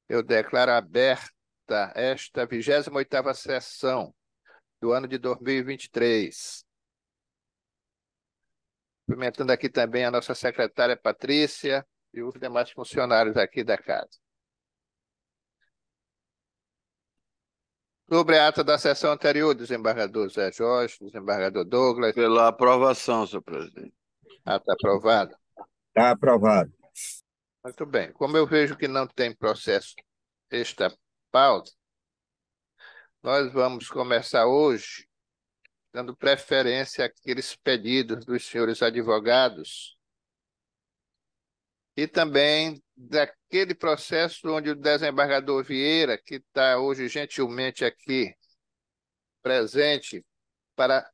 Eu declaro aberta esta 28ª sessão do ano de 2023. Cumprimentando aqui também a nossa secretária Patrícia e os demais funcionários aqui da casa. Sobre a ata da sessão anterior, desembargador Zé Jorge, desembargador Douglas, Pela aprovação, senhor presidente. ata aprovada. Está aprovado. Muito bem. Como eu vejo que não tem processo esta pauta, nós vamos começar hoje dando preferência àqueles pedidos dos senhores advogados e também daquele processo onde o desembargador Vieira, que está hoje gentilmente aqui presente para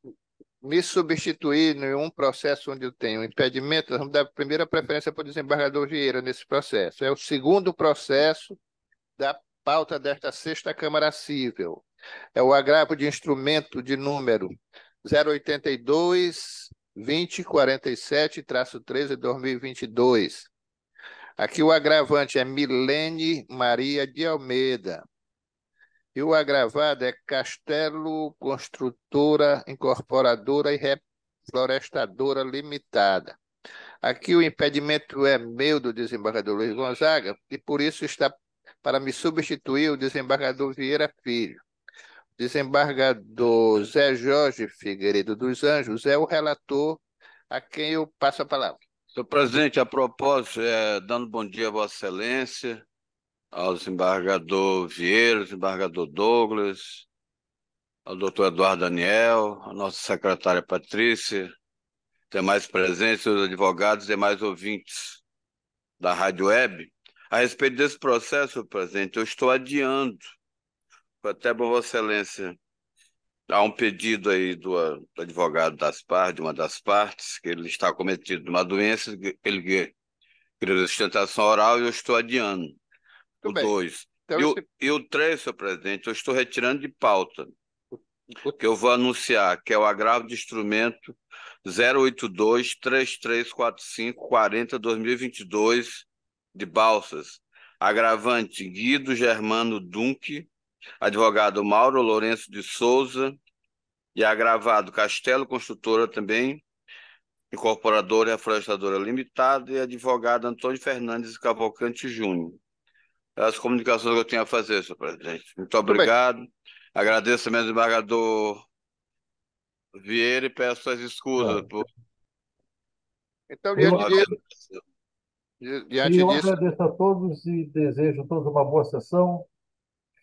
me substituir em um processo onde eu tenho impedimento, nós vamos dar a primeira preferência para o desembargador Vieira nesse processo. É o segundo processo da pauta desta sexta Câmara Cível. É o agravo de instrumento de número 082 2047-13 2022. Aqui o agravante é Milene Maria de Almeida. E o agravado é Castelo Construtora Incorporadora e Reflorestadora Limitada. Aqui o impedimento é meu do desembargador Luiz Gonzaga, e por isso está para me substituir o desembargador Vieira Filho. Desembargador Zé Jorge Figueiredo dos Anjos é o relator a quem eu passo a palavra. Senhor presidente, a propósito, dando bom dia a Vossa Excelência, ao desembargador Vieira, ao desembargador Douglas, ao doutor Eduardo Daniel, à nossa secretária Patrícia, demais presentes, os advogados e demais ouvintes da Rádio Web. A respeito desse processo, senhor presidente, eu estou adiando, até para Vossa Excelência. Há um pedido aí do advogado das partes, de uma das partes, que ele está cometido de uma doença, ele queria sustentação oral, e eu estou adiando. O 2. Então, e o 3, senhor presidente, eu estou retirando de pauta, que eu vou anunciar, que é o agravo de instrumento 082-3345-40-2022 de Balsas. Agravante Guido Germano Dunque, advogado Mauro Lourenço de Souza, e agravado Castelo Construtora também, incorporadora e reflorestadora limitada, e advogado Antônio Fernandes Cavalcante Júnior. As comunicações que eu tenho a fazer, senhor presidente. Muito obrigado. Agradeço também ao desembargador Vieira e peço suas escusas. Então, diante disso... Eu agradeço a todos e desejo a todos uma boa sessão.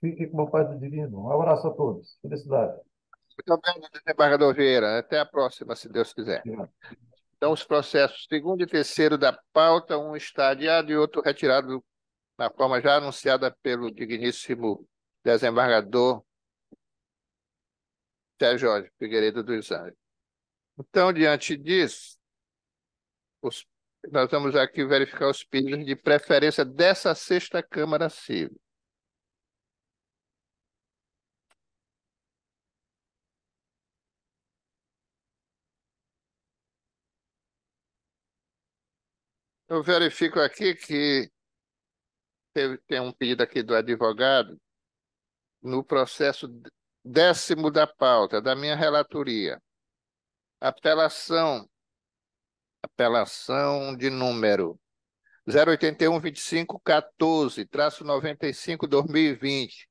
Fiquem com o Pai do Divino. Um abraço a todos. Felicidade. Muito obrigado, desembargador Vieira. Até a próxima, se Deus quiser. Então, os processos segundo e terceiro da pauta, um está adiado e outro retirado na forma já anunciada pelo digníssimo desembargador Zé Jorge Figueiredo dos Anjos. Então, diante disso, nós vamos aqui verificar os pedidos de preferência dessa sexta Câmara Cível. Eu verifico aqui que tem um pedido aqui do advogado no processo 10º da pauta, da minha relatoria. Apelação de número 081-2514-95-2020.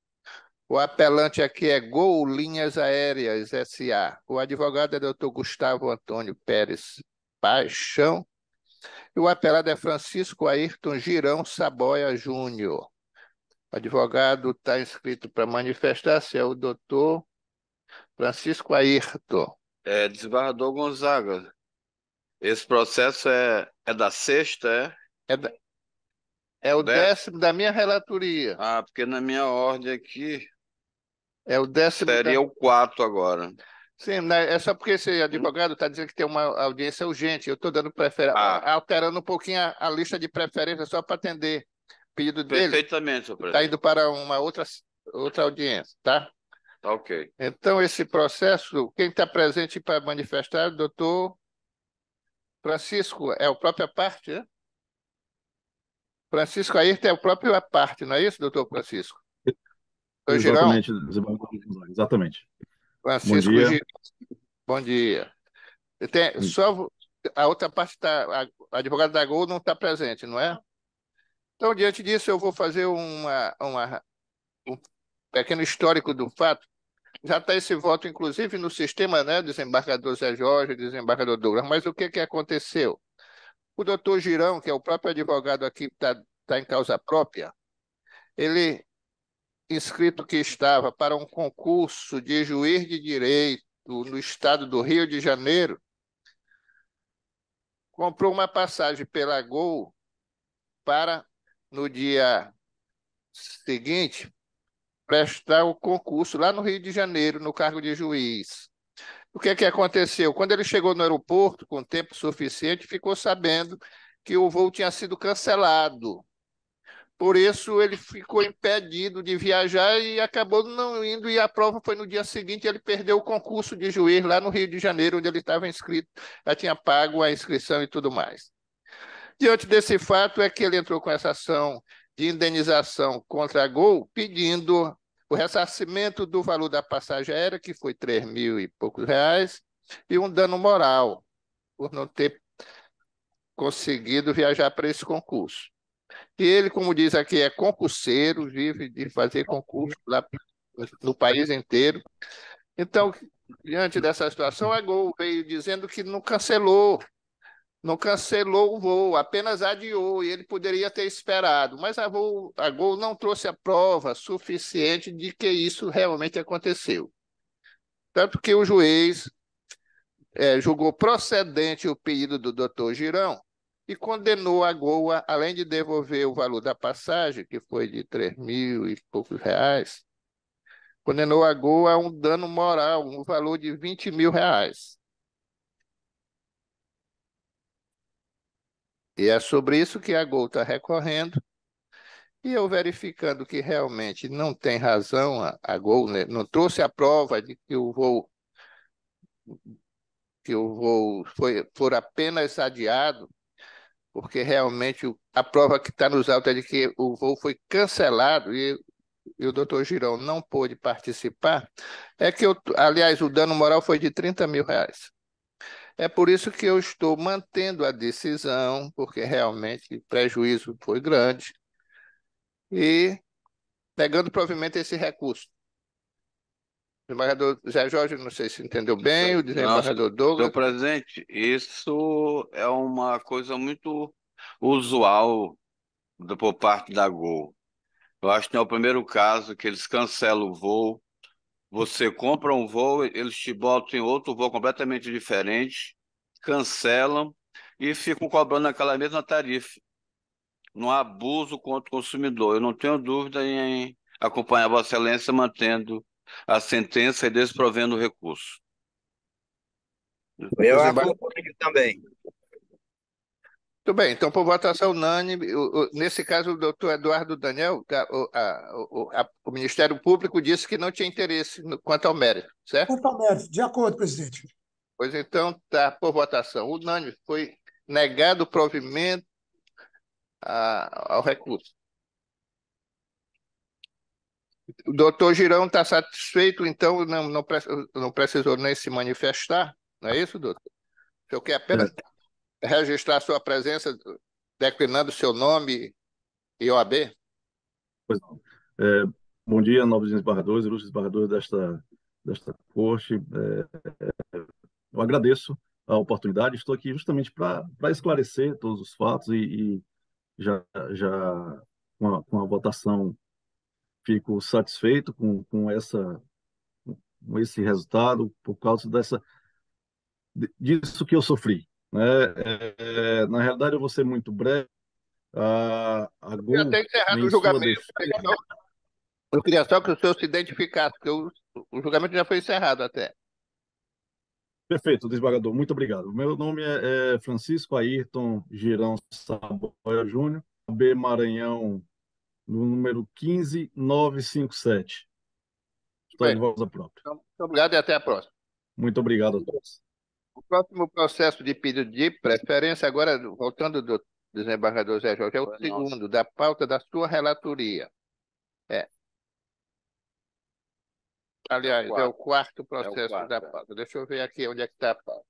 O apelante aqui é Gol Linhas Aéreas S.A. O advogado é Dr. Gustavo Antônio Pérez Paixão. E o apelado é Francisco Ayrton Girão Saboia Júnior. O advogado está inscrito para manifestar-se, é o doutor Francisco Ayrton. Desembargador Gonzaga, esse processo é da sexta, É o 10º da minha relatoria. Ah, porque na minha ordem aqui... É o 10º... Seria o 4 agora. Sim, né? É só porque esse advogado está dizendo que tem uma audiência urgente. Eu estou dando alterando um pouquinho a lista de preferência só para atender o pedido dele. Perfeitamente, senhor presidente. Está indo para uma outra audiência, tá? Tá ok. Então, esse processo, quem está presente para manifestar, doutor Francisco, é a própria parte, né? Francisco Ayrton é o próprio à parte, não é isso, doutor Francisco? Doutor Girão? Exatamente, desembargador Gonzalez, exatamente. Bom Francisco dia. Girão, bom dia. Só a outra parte está, a advogada da Gol não está presente, não é? Então, diante disso, eu vou fazer um pequeno histórico do fato. Já está esse voto, inclusive, no sistema, né? Desembargador Zé Jorge, desembargador Douglas. Mas o que que aconteceu? O doutor Girão, que é o próprio advogado aqui, está em causa própria, ele, inscrito que estava para um concurso de juiz de direito no estado do Rio de Janeiro, comprou uma passagem pela Gol para, no dia seguinte, prestar o concurso lá no Rio de Janeiro, no cargo de juiz. O que que aconteceu? Quando ele chegou no aeroporto, com tempo suficiente, ficou sabendo que o voo tinha sido cancelado. Por isso, ele ficou impedido de viajar e acabou não indo, e a prova foi no dia seguinte, ele perdeu o concurso de juiz lá no Rio de Janeiro, onde ele estava inscrito, já tinha pago a inscrição e tudo mais. Diante desse fato, é que ele entrou com essa ação de indenização contra a Gol, pedindo o ressarcimento do valor da passagem aérea, que foi 3.000 e poucos reais, e um dano moral, por não ter conseguido viajar para esse concurso. E ele, como diz aqui, é concurseiro, vive de fazer concurso lá no país inteiro. Então, diante dessa situação, a Gol veio dizendo que não cancelou o voo, apenas adiou, e ele poderia ter esperado. Mas a Gol não trouxe a prova suficiente de que isso realmente aconteceu. Tanto que o juiz julgou procedente o pedido do doutor Girão e condenou a Gol, além de devolver o valor da passagem, que foi de 3.000 e poucos reais, condenou a Gol a um dano moral, um valor de 20.000 reais. E é sobre isso que a Gol está recorrendo. E eu verificando que realmente não tem razão, a Gol, né, não trouxe a prova de que o voo foi apenas adiado, porque realmente a prova que está nos autos é de que o voo foi cancelado e o doutor Girão não pôde participar, aliás, o dano moral foi de 30.000 reais. É por isso que eu estou mantendo a decisão, porque realmente o prejuízo foi grande, e negando provavelmente esse recurso. O desembargador Zé Jorge, não sei se entendeu bem, o Não, desembargador senhor Douglas. presidente, isso é uma coisa muito usual por parte da Gol. Eu acho que é o primeiro caso que eles cancelam o voo. Você compra um voo, eles te botam em outro voo completamente diferente, cancelam e ficam cobrando aquela mesma tarifa. Não há abuso contra o consumidor. Eu não tenho dúvida em acompanhar Vossa Excelência mantendo a sentença e desprovendo o recurso. Eu Desembargador. acompanho também. Muito bem, então, por votação unânime, nesse caso, o doutor Eduardo Daniel, o Ministério Público disse que não tinha interesse quanto ao mérito, certo? Quanto ao mérito, de acordo, presidente. Pois então, está por votação unânime, foi negado o provimento ao recurso. O doutor Girão está satisfeito, então não precisou nem se manifestar, não é isso, doutor? O senhor quer apenas registrar sua presença, declinando seu nome e OAB? Pois não. É, bom dia, nobres desembargadores, ilustres desembargadores desta corte. Eu agradeço a oportunidade, estou aqui justamente para esclarecer todos os fatos e já, já com a votação fico satisfeito com esse resultado por causa disso que eu sofri, né? Na realidade, eu vou ser muito breve. A Já Gol, tem encerrado em o sua julgamento. defesa... Eu queria só que o senhor se identificasse, porque o julgamento já foi encerrado até. Perfeito, desembargador, muito obrigado. Meu nome é Francisco Ayrton Girão Saboia Júnior, B Maranhão, no número 15957. Estou Bem, de voz própria. então, muito obrigado e até a próxima. Muito obrigado a todos. O próximo processo de pedido de preferência, agora, voltando, doutor desembargador Zé Jorge, é o segundo da pauta da sua relatoria. É. Aliás, é o quarto processo da pauta. Deixa eu ver aqui onde é que está a pauta.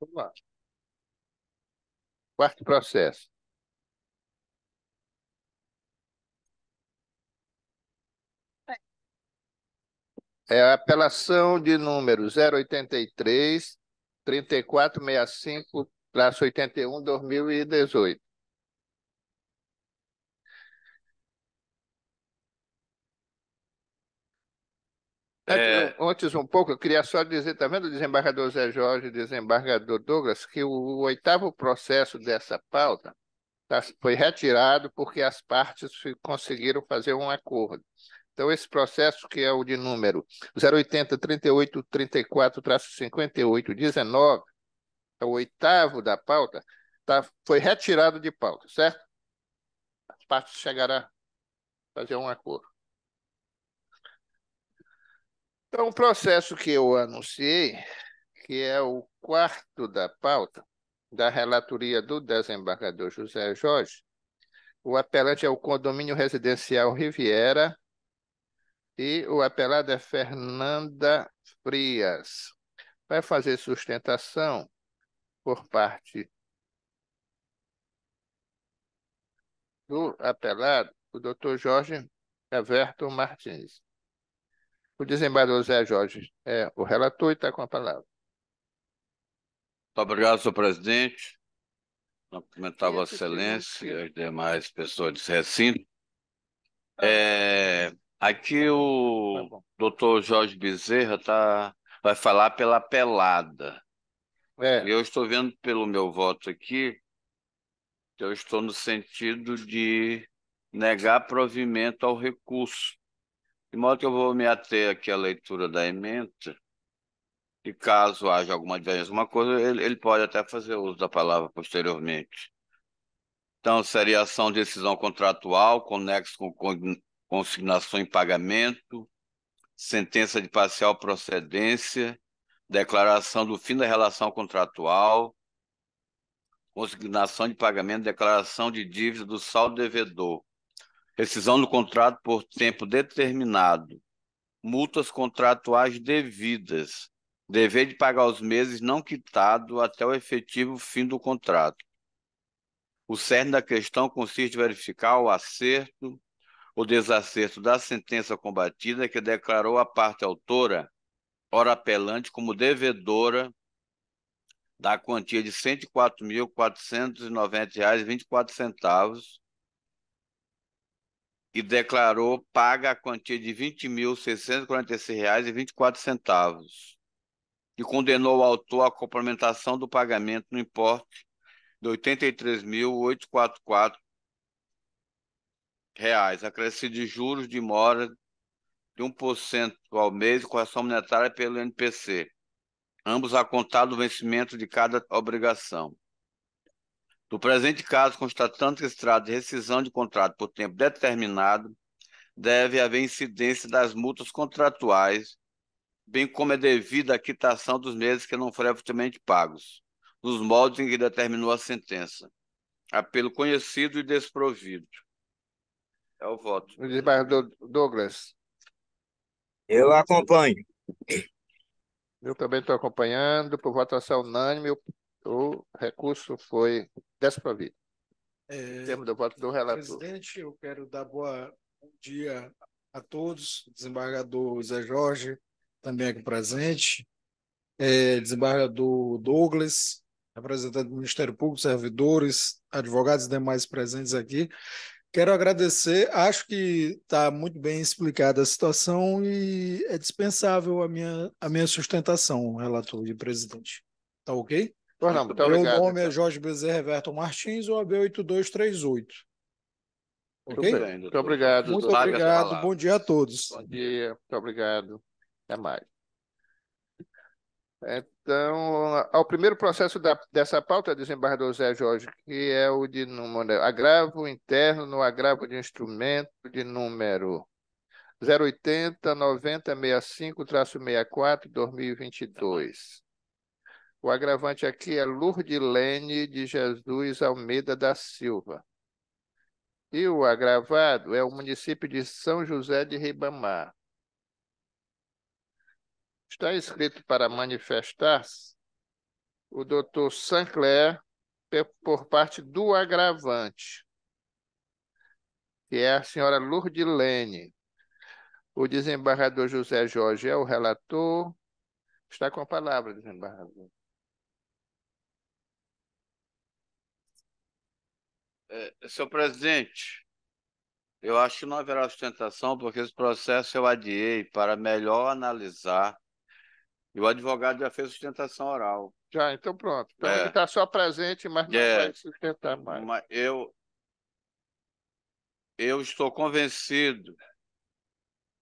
Vamos lá. Quarto processo. É a apelação de número 083 3465-81 2018. Antes um pouco, eu queria só dizer também do desembargador Zé Jorge e desembargador Douglas que o oitavo processo dessa pauta foi retirado porque as partes conseguiram fazer um acordo. Então, esse processo, que é o de número 080 38 34-58 19, é o oitavo da pauta, foi retirado de pauta, certo? As partes chegarão a fazer um acordo. Então, o processo que eu anunciei, que é o quarto da pauta, da relatoria do desembargador José Jorge, o apelante é o Condomínio Residencial Riviera e o apelado é Fernanda Frias. Vai fazer sustentação por parte do apelado, o doutor Jorge Everton Martins. O desembargador Zé Jorge é o relator e está com a palavra. Muito obrigado, senhor presidente. Cumprimentar Vossa Excelência e as demais pessoas desse recinto. Aqui o doutor Jorge Bezerra vai falar pela apelada. E eu estou vendo pelo meu voto aqui que eu estou no sentido de negar provimento ao recurso. De modo que eu vou me ater aqui à leitura da emenda, e caso haja alguma divergência, alguma coisa, ele pode até fazer uso da palavra posteriormente. Então, seria ação de decisão contratual, conexo com consignação em pagamento, sentença de parcial procedência, declaração do fim da relação contratual, consignação de pagamento, declaração de dívida do saldo devedor, rescisão do contrato por tempo determinado, multas contratuais devidas, dever de pagar os meses não quitado até o efetivo fim do contrato. O cerne da questão consiste em verificar o acerto ou desacerto da sentença combatida que declarou a parte autora, ora apelante, como devedora da quantia de R$ 104.490,24 e declarou paga a quantia de R$ 20.646,24 e condenou o autor à complementação do pagamento no importe de R$ 83.844, acrescido de juros de mora de 1% ao mês e correção monetária pelo NPC, ambos a contar do vencimento de cada obrigação. No presente caso, constatando que se trata de rescisão de contrato por tempo determinado, deve haver incidência das multas contratuais, bem como é devida a quitação dos meses que não forem futuramente pagos, nos moldes em que determinou a sentença. Apelo conhecido e desprovido. É o voto. O desembargador Douglas. Eu acompanho. Eu também estou acompanhando. Por votação unânime, o recurso foi desprovido. Temos o voto do relator. Presidente, eu quero dar bom dia a todos. Desembargador Zé Jorge, também aqui presente. Desembargador Douglas, representante do Ministério Público, servidores, advogados e demais presentes aqui. Quero agradecer, acho que está muito bem explicada a situação e é dispensável a minha sustentação, relator e presidente. Tá ok? Pois não, muito obrigado. Meu nome é então. Jorge Bezerra Everton Martins, OAB 8238. Ok? Muito obrigado. Muito doutor. obrigado, bom dia a todos. Bom dia, muito obrigado. Até mais. Então, ao primeiro processo dessa pauta, desembargador Zé Jorge, que é o de número agravo interno no agravo de instrumento de número 080 90 65-64, 2022. O agravante aqui é Lourdilene de Jesus Almeida da Silva. E o agravado é o município de São José de Ribamar. Está escrito para manifestar-se o doutor Sancler por parte do agravante, que é a senhora Lourdilene. O desembargador José Jorge é o relator. Está com a palavra, desembargador. Senhor presidente, eu acho que não haverá sustentação, porque esse processo eu adiei para melhor analisar, e o advogado já fez sustentação oral. Já, então pronto. Então ele está só presente, mas não vai sustentar mais. Mas eu estou convencido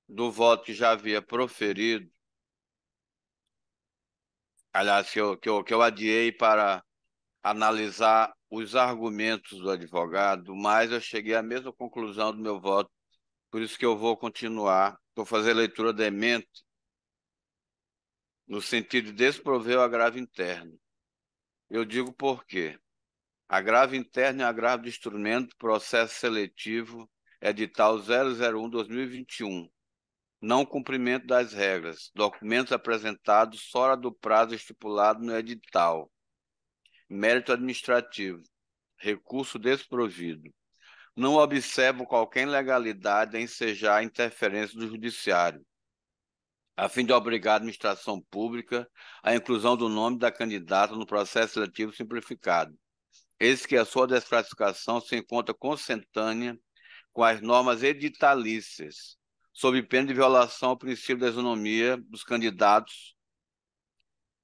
do voto que já havia proferido, aliás, que eu adiei para analisar os argumentos do advogado, mas eu cheguei à mesma conclusão do meu voto, por isso que eu vou continuar, vou fazer leitura da ementa, no sentido de desprover o agravo interno. Eu digo por quê. Agravo interno é agravo de instrumento, processo seletivo, edital 001/2021. Não cumprimento das regras. Documentos apresentados fora do prazo estipulado no edital. Mérito administrativo. Recurso desprovido. Não observo qualquer ilegalidade em ensejar a interferência do judiciário, a fim de obrigar a administração pública à inclusão do nome da candidata no processo seletivo simplificado. Eis que a sua desclassificação se encontra consentânea com as normas editalícias, sob pena de violação ao princípio da isonomia dos candidatos,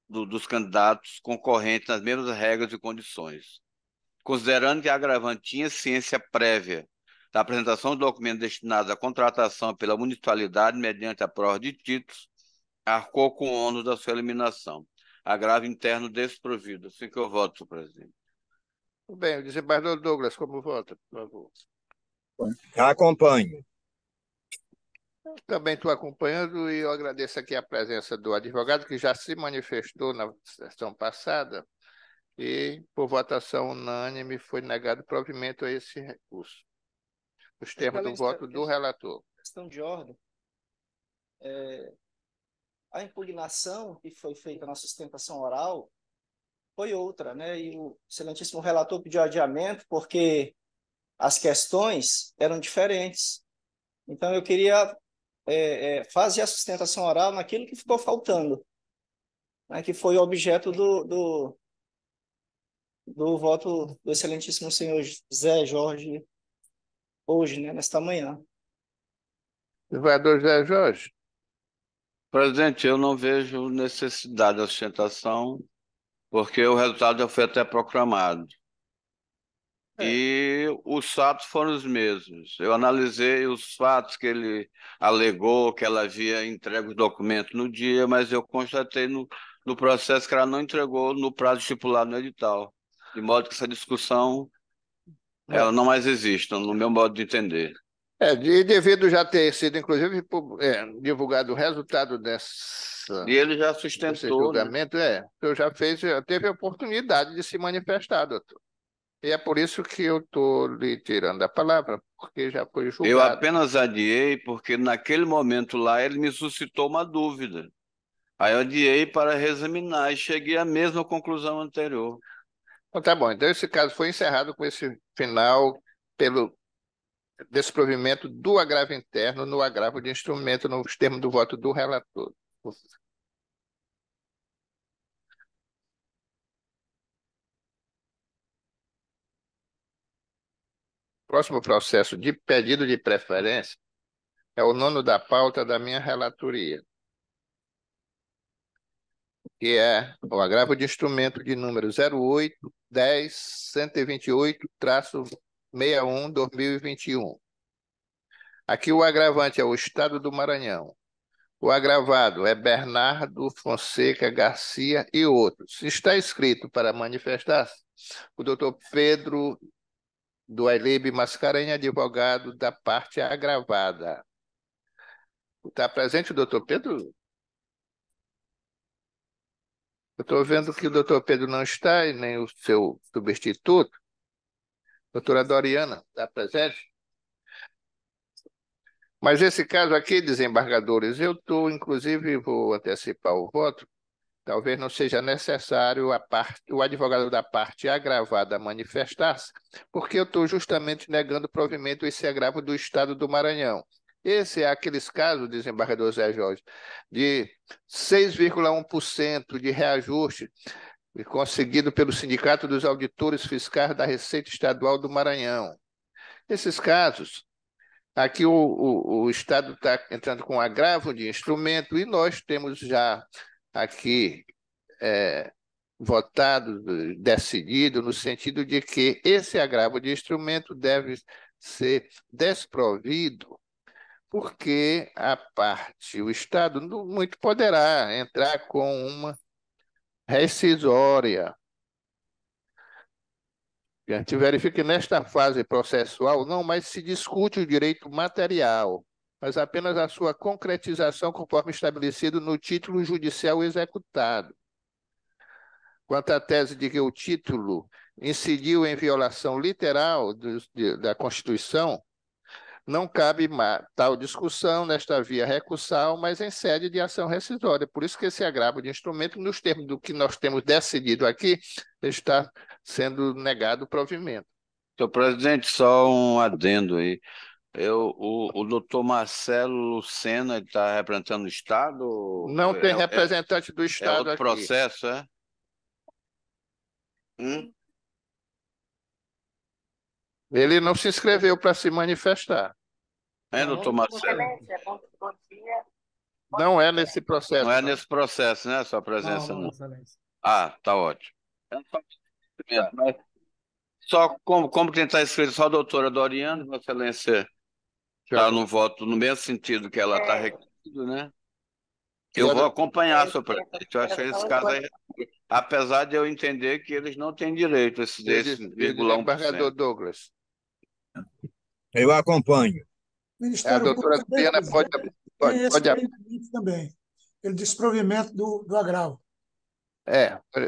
dos candidatos concorrentes nas mesmas regras e condições. Considerando que a agravante tinha ciência prévia da apresentação de documentos destinados à contratação pela municipalidade mediante a prova de títulos, arcou com o ônus da sua eliminação. Agravo interno desprovido. Assim que eu voto, senhor presidente. Tudo bem, o desembargador Douglas, como vota, por favor? Acompanho. Também estou acompanhando e eu agradeço aqui a presença do advogado, que já se manifestou na sessão passada e, por votação unânime, foi negado provimento a esse recurso. Os termos do voto do relator. Questão de ordem. A impugnação que foi feita na sustentação oral foi outra, né? E o excelentíssimo relator pediu adiamento porque as questões eram diferentes. Então, eu queria fazer a sustentação oral naquilo que ficou faltando, né? Que foi o objeto do voto do excelentíssimo senhor Zé Jorge hoje, né? Nesta manhã. Desembargador José Jorge. Presidente, eu não vejo necessidade da sustentação, porque o resultado já foi até proclamado. E os fatos foram os mesmos. Eu analisei os fatos que ele alegou que ela havia entregue os documentos no dia, mas eu constatei no processo que ela não entregou no prazo estipulado no edital. De modo que essa discussão ela não mais existe, no meu modo de entender. Devido já ter sido, inclusive, divulgado o resultado E ele já desse sustentou, julgamento, o senhor já teve a oportunidade de se manifestar, doutor. E é por isso que eu estou lhe tirando a palavra, porque já foi julgado. Eu apenas adiei porque naquele momento lá ele me suscitou uma dúvida. Aí eu adiei para reexaminar e cheguei à mesma conclusão anterior. Então, tá bom. Então, esse caso foi encerrado com esse final pelo desprovimento do agravo interno no agravo de instrumento nos termos do voto do relator. Próximo processo de pedido de preferência é o nono da pauta da minha relatoria, que é o agravo de instrumento de número 08-10-128-61/2021. Aqui o agravante é o Estado do Maranhão. O agravado é Bernardo Fonseca Garcia e outros. Está escrito para manifestar o doutor Pedro do Ailib Mascarenhas, advogado da parte agravada. Está presente o doutor Pedro? Eu estou vendo que o doutor Pedro não está, e nem o seu substituto. Doutora Doriana, está presente? Mas esse caso aqui, desembargadores, eu estou, inclusive, vou antecipar o voto, talvez não seja necessário o advogado da parte agravada manifestar-se, porque eu estou justamente negando provimento esse agravo do Estado do Maranhão. Esse é aqueles casos, desembargador Zé Jorge, de 6,1% de reajuste conseguido pelo Sindicato dos Auditores Fiscais da Receita Estadual do Maranhão. Esses casos, aqui o Estado está entrando com agravo de instrumento e nós temos já aqui votado, decidido, no sentido de que esse agravo de instrumento deve ser desprovido, porque o Estado não muito poderá entrar com uma rescisória. A gente verifica que nesta fase processual não mais se discute o direito material, mas apenas a sua concretização conforme estabelecido no título judicial executado. Quanto à tese de que o título incidiu em violação literal da Constituição, não cabe tal discussão nesta via recursal, mas em sede de ação rescisória. Por isso que esse agravo de instrumento, nos termos do que nós temos decidido aqui, está sendo negado o provimento. Senhor presidente, só um adendo aí. O doutor Marcelo Lucena está representando o Estado? Não tem representante do Estado outro aqui. processo, é? Ele não se inscreveu para se manifestar. Doutor Marcelo? Não é nesse processo. Não é nesse processo, né? Sua presença não. Tá ótimo. Mas só como tentar escrever só a doutora Doriana, Vossa Excelência, está no voto no mesmo sentido que ela está requerida, né? Eu vou acompanhar, senhor presidente. Eu acho que esse caso aí, apesar de eu entender que eles não têm direito a esse 1,1%. Desembargador Douglas. Eu acompanho. A doutora Doriana pode também, pelo desprovimento do agravo.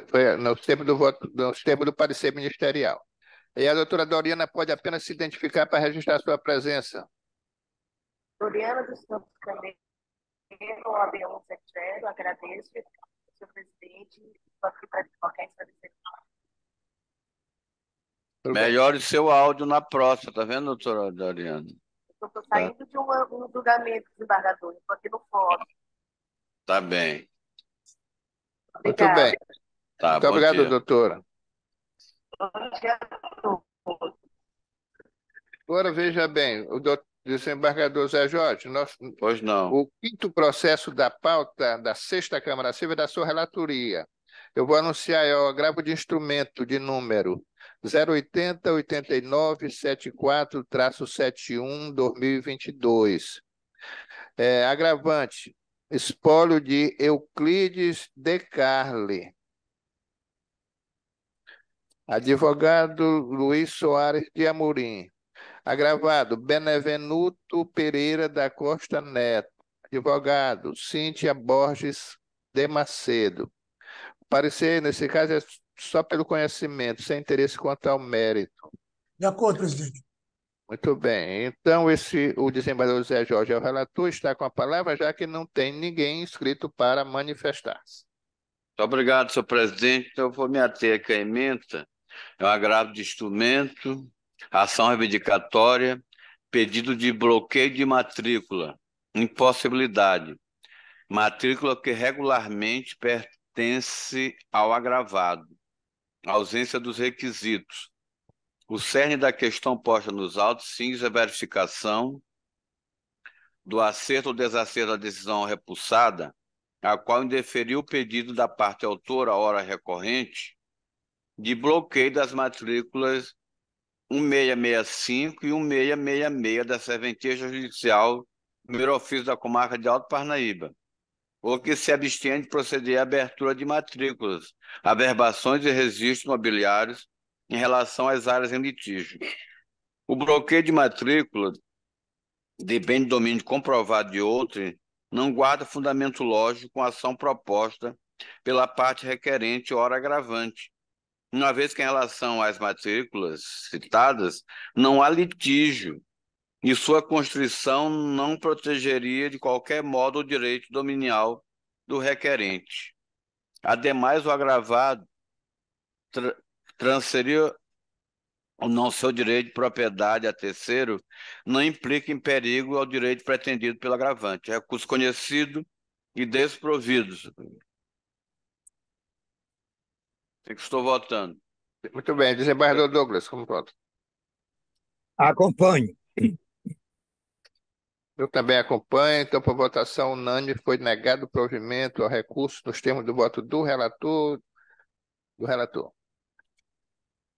Foi nos termos do voto, nos termos do parecer ministerial. E a doutora Doriana pode apenas se identificar para registrar sua presença. Doriana dos Santos Camelo, OAB 170, agradeço, senhor presidente, estou aqui para advogar e esclarecer. Melhore seu áudio na próxima, tá vendo, doutora Doriana? Estou saindo de um julgamento, desembargador, estou aqui no fórum. Tá bem. Muito bem. Tá, muito obrigado, doutora. Agora, veja bem, o desembargador Zé Jorge, pois não. O quinto processo da pauta da sexta Câmara Civil é da sua relatoria. Eu vou anunciar o agravo de instrumento de número 080-8974-71-2022. Agravante, espólio de Euclides de Carli. Advogado Luiz Soares de Amorim. Agravado, Benevenuto Pereira da Costa Neto. Advogado, Cíntia Borges de Macedo. O parecer, nesse caso, é só pelo conhecimento, sem interesse quanto ao mérito. De acordo, presidente. Muito bem. Então, o desembargador Zé Jorge, o relator, está com a palavra, já que não tem ninguém inscrito para manifestar-se. Muito obrigado, senhor presidente. Então, eu vou me ater aqui à ementa. É um agravo de instrumento, ação reivindicatória, pedido de bloqueio de matrícula, impossibilidade. Matrícula que regularmente pertence ao agravado. Ausência dos requisitos. O cerne da questão posta nos autos cinge a verificação do acerto ou desacerto da decisão repulsada, a qual indeferiu o pedido da parte autora, hora recorrente, de bloqueio das matrículas 1665 e 1666 da Serventia Judicial, primeiro ofício da comarca de Alto Parnaíba, ou que se abstém de proceder à abertura de matrículas, averbações e registros imobiliários em relação às áreas em litígio. O bloqueio de matrícula de bem de domínio comprovado de outro não guarda fundamento lógico com a ação proposta pela parte requerente ora agravante, uma vez que em relação às matrículas citadas, não há litígio e sua constrição não protegeria de qualquer modo o direito dominial do requerente. Ademais, o agravado transferir o não seu direito de propriedade a terceiro não implica em perigo ao direito pretendido pelo agravante. Recurso conhecido e desprovido. É que estou votando. Muito bem. Desembargador Douglas, como vota? Acompanho. Eu também acompanho. Então, por votação unânime, foi negado o provimento ao recurso nos termos do voto do relator.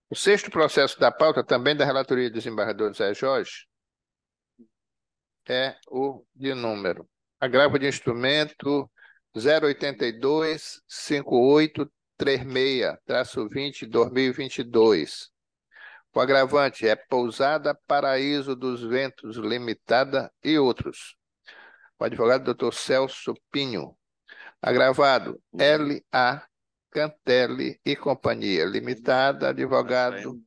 O sexto processo da pauta, também da relatoria do desembargador Zé Jorge, é o de número. Agravo de instrumento 0825836-20-2022. O agravante é Pousada Paraíso dos Ventos Limitada e outros. O advogado Dr. Celso Pinho. Agravado L.A. Cantelli e Companhia Limitada, advogado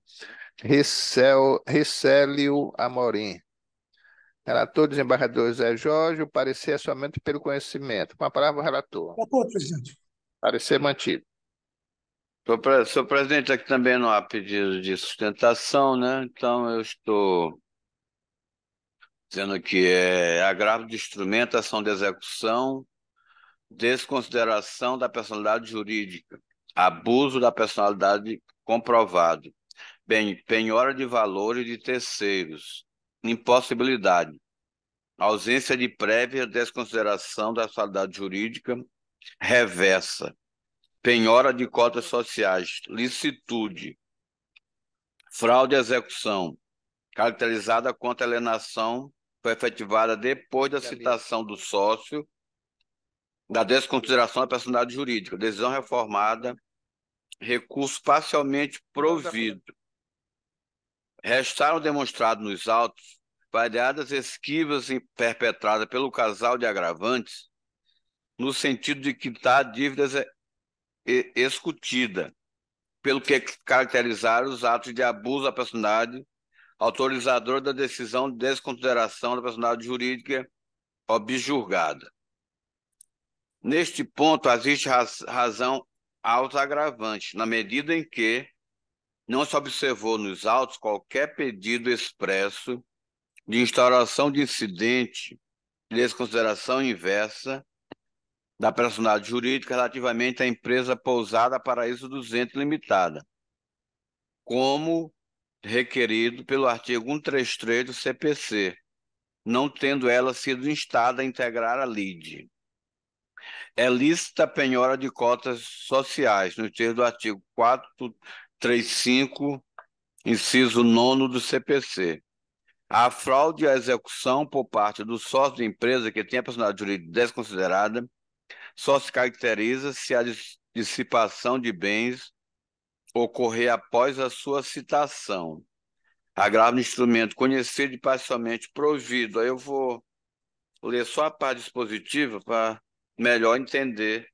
Ricélio Amorim. Relator, desembargador Zé Jorge, o parecer é somente pelo conhecimento. Com a palavra, o relator. De acordo, presidente. Parecer mantido. Senhor presidente, aqui também não há pedido de sustentação, né? Então, eu estou dizendo que é agravo de instrumento, ação de execução, desconsideração da personalidade jurídica, abuso da personalidade comprovado, penhora de valores de terceiros, impossibilidade, ausência de prévia desconsideração da personalidade jurídica, reversa, penhora de cotas sociais, licitude, fraude à execução, caracterizada quanto a alienação foi efetivada depois da citação do sócio, da desconsideração da personalidade jurídica, decisão reformada, recurso parcialmente provido. Restaram demonstrados nos autos variadas esquivas perpetradas pelo casal de agravantes, no sentido de quitar dívidas escutida, pelo que caracterizaram os atos de abuso da personalidade, autorizador da decisão de desconsideração da personalidade jurídica objurgada. Neste ponto, existe razão autoagravante, na medida em que não se observou nos autos qualquer pedido expresso de instauração de incidente de desconsideração inversa da personalidade jurídica relativamente à empresa Pousada Paraíso 200 Limitada, como requerido pelo artigo 133 do CPC, não tendo ela sido instada a integrar a lide. É lícita a penhora de cotas sociais, no termo do artigo 435, inciso 9 do CPC. A fraude à execução por parte do sócio da empresa que tem a personalidade jurídica desconsiderada só se caracteriza se a dissipação de bens ocorrer após a sua citação. Agravo no instrumento conhecido e parcialmente provido. Aí eu vou ler só a parte dispositiva para melhor entender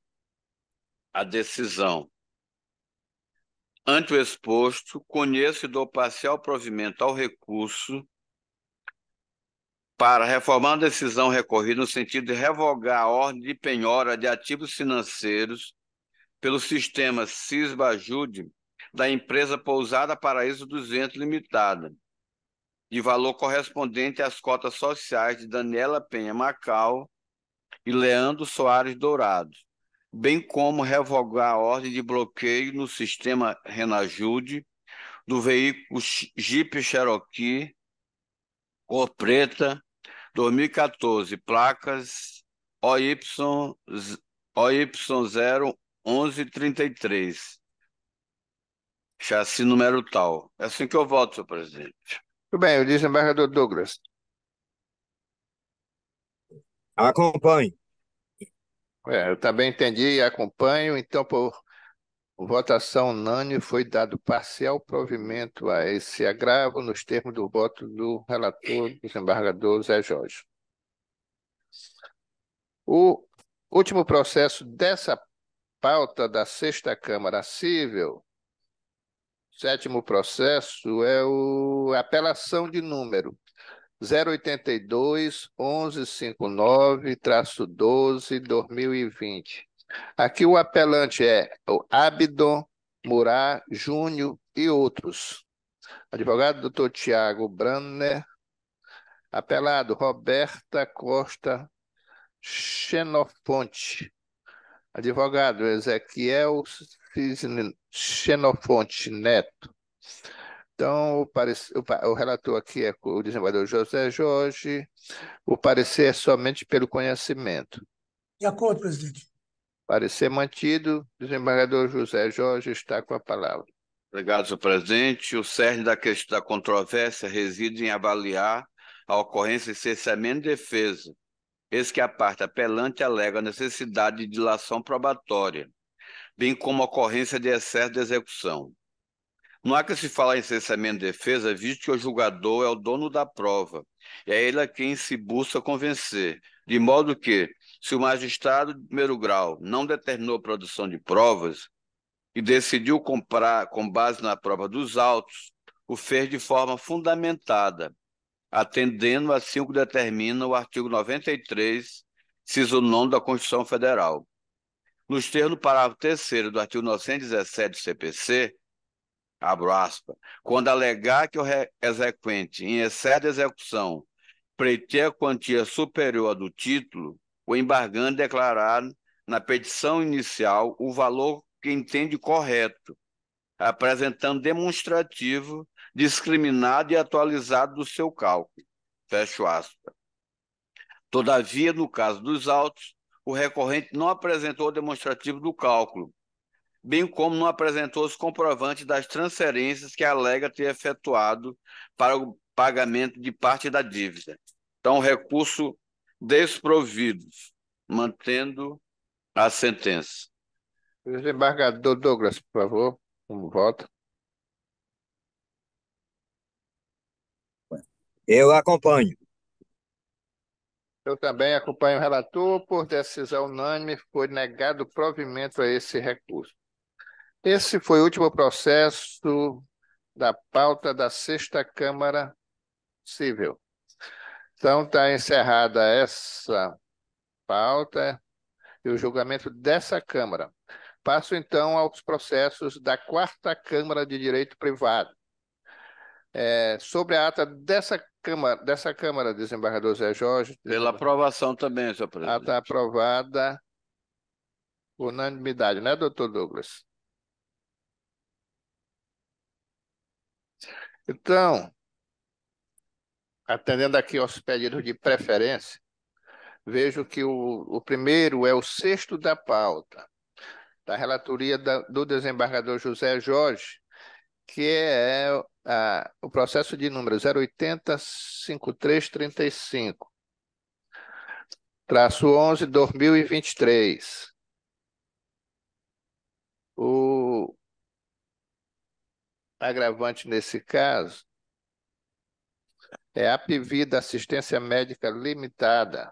a decisão. Ante o exposto, conheço e dou parcial provimento ao recurso para reformar a decisão recorrida no sentido de revogar a ordem de penhora de ativos financeiros pelo sistema CISBA-JUDE da empresa Pousada Paraíso 200 Limitada, de valor correspondente às cotas sociais de Daniela Penha Macau e Leandro Soares Dourado, bem como revogar a ordem de bloqueio no sistema Renajude do veículo Jeep Cherokee cor preta 2014, placas OY01133, chassi número tal. É assim que eu voto, senhor presidente. Muito bem, o desembargador Douglas. Acompanho. Eu também entendi e acompanho. Então, por votação unânime, foi dado parcial provimento a esse agravo nos termos do voto do relator, desembargador Zé Jorge. O último processo dessa pauta da Sexta Câmara Civil, sétimo processo, é a apelação de número 082-1159-12-2020. Aqui o apelante é o Abdon Murá Júnior e outros. Advogado doutor Tiago Branner. Apelado Roberta Costa Xenofonte. Advogado Ezequiel Xenofonte Neto. Então, o relator aqui é o desembargador José Jorge. O parecer é somente pelo conhecimento. De acordo, presidente. Parecer mantido. Desembargador José Jorge está com a palavra. Obrigado, senhor presidente. O cerne da questão da controvérsia reside em avaliar a ocorrência de cerceamento de defesa, eis que a parte apelante alega a necessidade de dilação probatória, bem como a ocorrência de excesso de execução. Não há que se falar em cerceamento de defesa, visto que o julgador é o dono da prova, e é ele a quem se busca convencer, de modo que, se o magistrado de primeiro grau não determinou a produção de provas e decidiu comprar com base na prova dos autos, o fez de forma fundamentada, atendendo assim o que determina o artigo 93, inciso 9 da Constituição Federal. Nos termos do parágrafo 3º do artigo 917 do CPC, abro aspas, quando alegar que o exequente, em excesso de execução, pleiteia quantia superior à do título, o embargante declarar na petição inicial o valor que entende correto, apresentando demonstrativo discriminado e atualizado do seu cálculo. Fecho aspas. Todavia, no caso dos autos, o recorrente não apresentou o demonstrativo do cálculo, bem como não apresentou os comprovantes das transferências que alega ter efetuado para o pagamento de parte da dívida. Então, recurso desprovido, mantendo a sentença. Desembargador Douglas, por favor, um voto. Eu acompanho. Eu também acompanho o relator. Por decisão unânime, foi negado provimento a esse recurso. Esse foi o último processo da pauta da Sexta Câmara Civil. Então, está encerrada essa pauta e o julgamento dessa Câmara. Passo, então, aos processos da Quarta Câmara de Direito Privado. Sobre a ata dessa Câmara, desembargador Zé Jorge. Pela aprovação também, senhor presidente. Ata aprovada por unanimidade, né, doutor Douglas? Então, atendendo aqui aos pedidos de preferência, vejo que o primeiro é o sexto da pauta, da relatoria do desembargador José Jorge, que é o processo de número 080-5335, traço 11/2023. O agravante nesse caso é a Apvida Assistência Médica Limitada.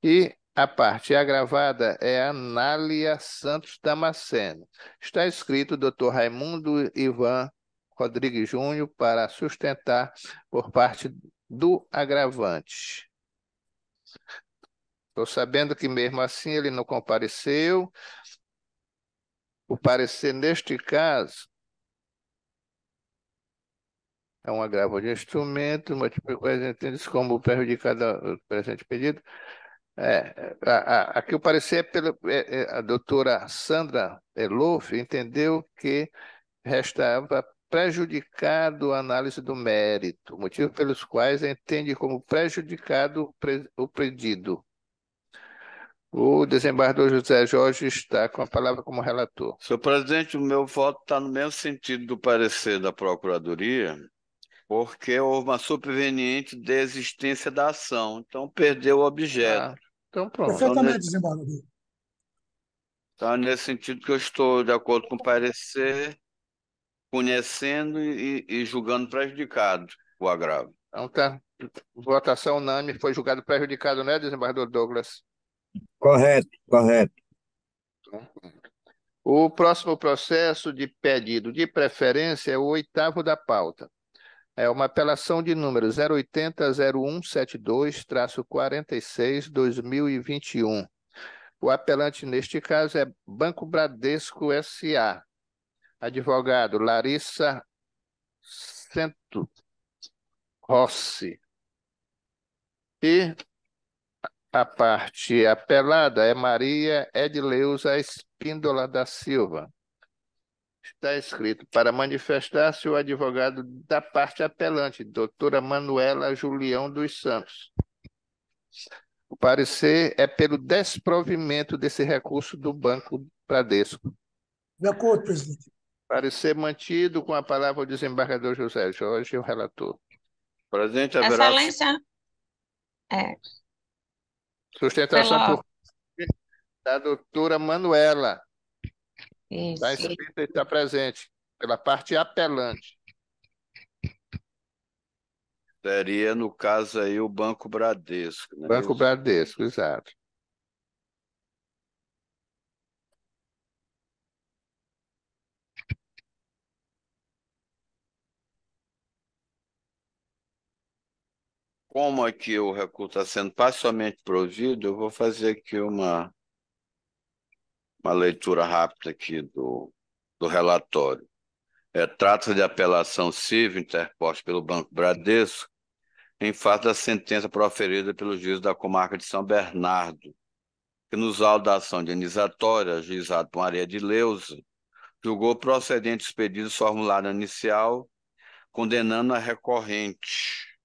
E a parte agravada é a Anália Santos Damasceno. Está escrito Dr. Raimundo Ivan Rodrigues Júnior para sustentar por parte do agravante. Estou sabendo que mesmo assim ele não compareceu. O parecer neste caso é um agravo de instrumento, multiplicado entendidos como prejudicado ao presente pedido. Aqui o parecer a doutora Sandra Elof entendeu que restava prejudicado a análise do mérito, motivo pelos quais entende como prejudicado o pedido. O desembargador José Jorge está com a palavra como relator. Senhor presidente, o meu voto está no mesmo sentido do parecer da Procuradoria, porque houve uma superveniente desistência da ação, então perdeu o objeto. Então pronto. Perfeitamente, desembargador. Então, nesse sentido que eu estou de acordo com o parecer, conhecendo e julgando prejudicado o agravo. Então tá. Votação unânime, foi julgado prejudicado, né, desembargador Douglas? Correto, correto. O próximo processo de pedido de preferência é o oitavo da pauta. É uma apelação de número 080-0172-46-2021. O apelante, neste caso, é Banco Bradesco S.A. Advogado Larissa Sento Rossi. E a parte apelada é Maria Edileuza Espíndola da Silva. Está escrito para manifestar-se o advogado da parte apelante, doutora Manuela Julião dos Santos. O parecer é pelo desprovimento desse recurso do Banco Bradesco. De acordo, presidente. Parecer mantido com a palavra o desembargador José Jorge, o relator. Presidente, haverá Excelência, Sustentação pela... por da doutora Manuela. Está Isso. escrito e está presente, pela parte apelante. seria, no caso aí, o Banco Bradesco, né? Banco Bradesco, exato. Como aqui o recurso está sendo parcialmente provido, eu vou fazer aqui uma leitura rápida aqui do relatório. Trata-se de apelação civil interposta pelo Banco Bradesco em face da sentença proferida pelo juiz da comarca de São Bernardo, que nos autos da ação indenizatória, juizado por Maria de Leusa, julgou procedentes os pedidos formulados inicial, condenando a recorrente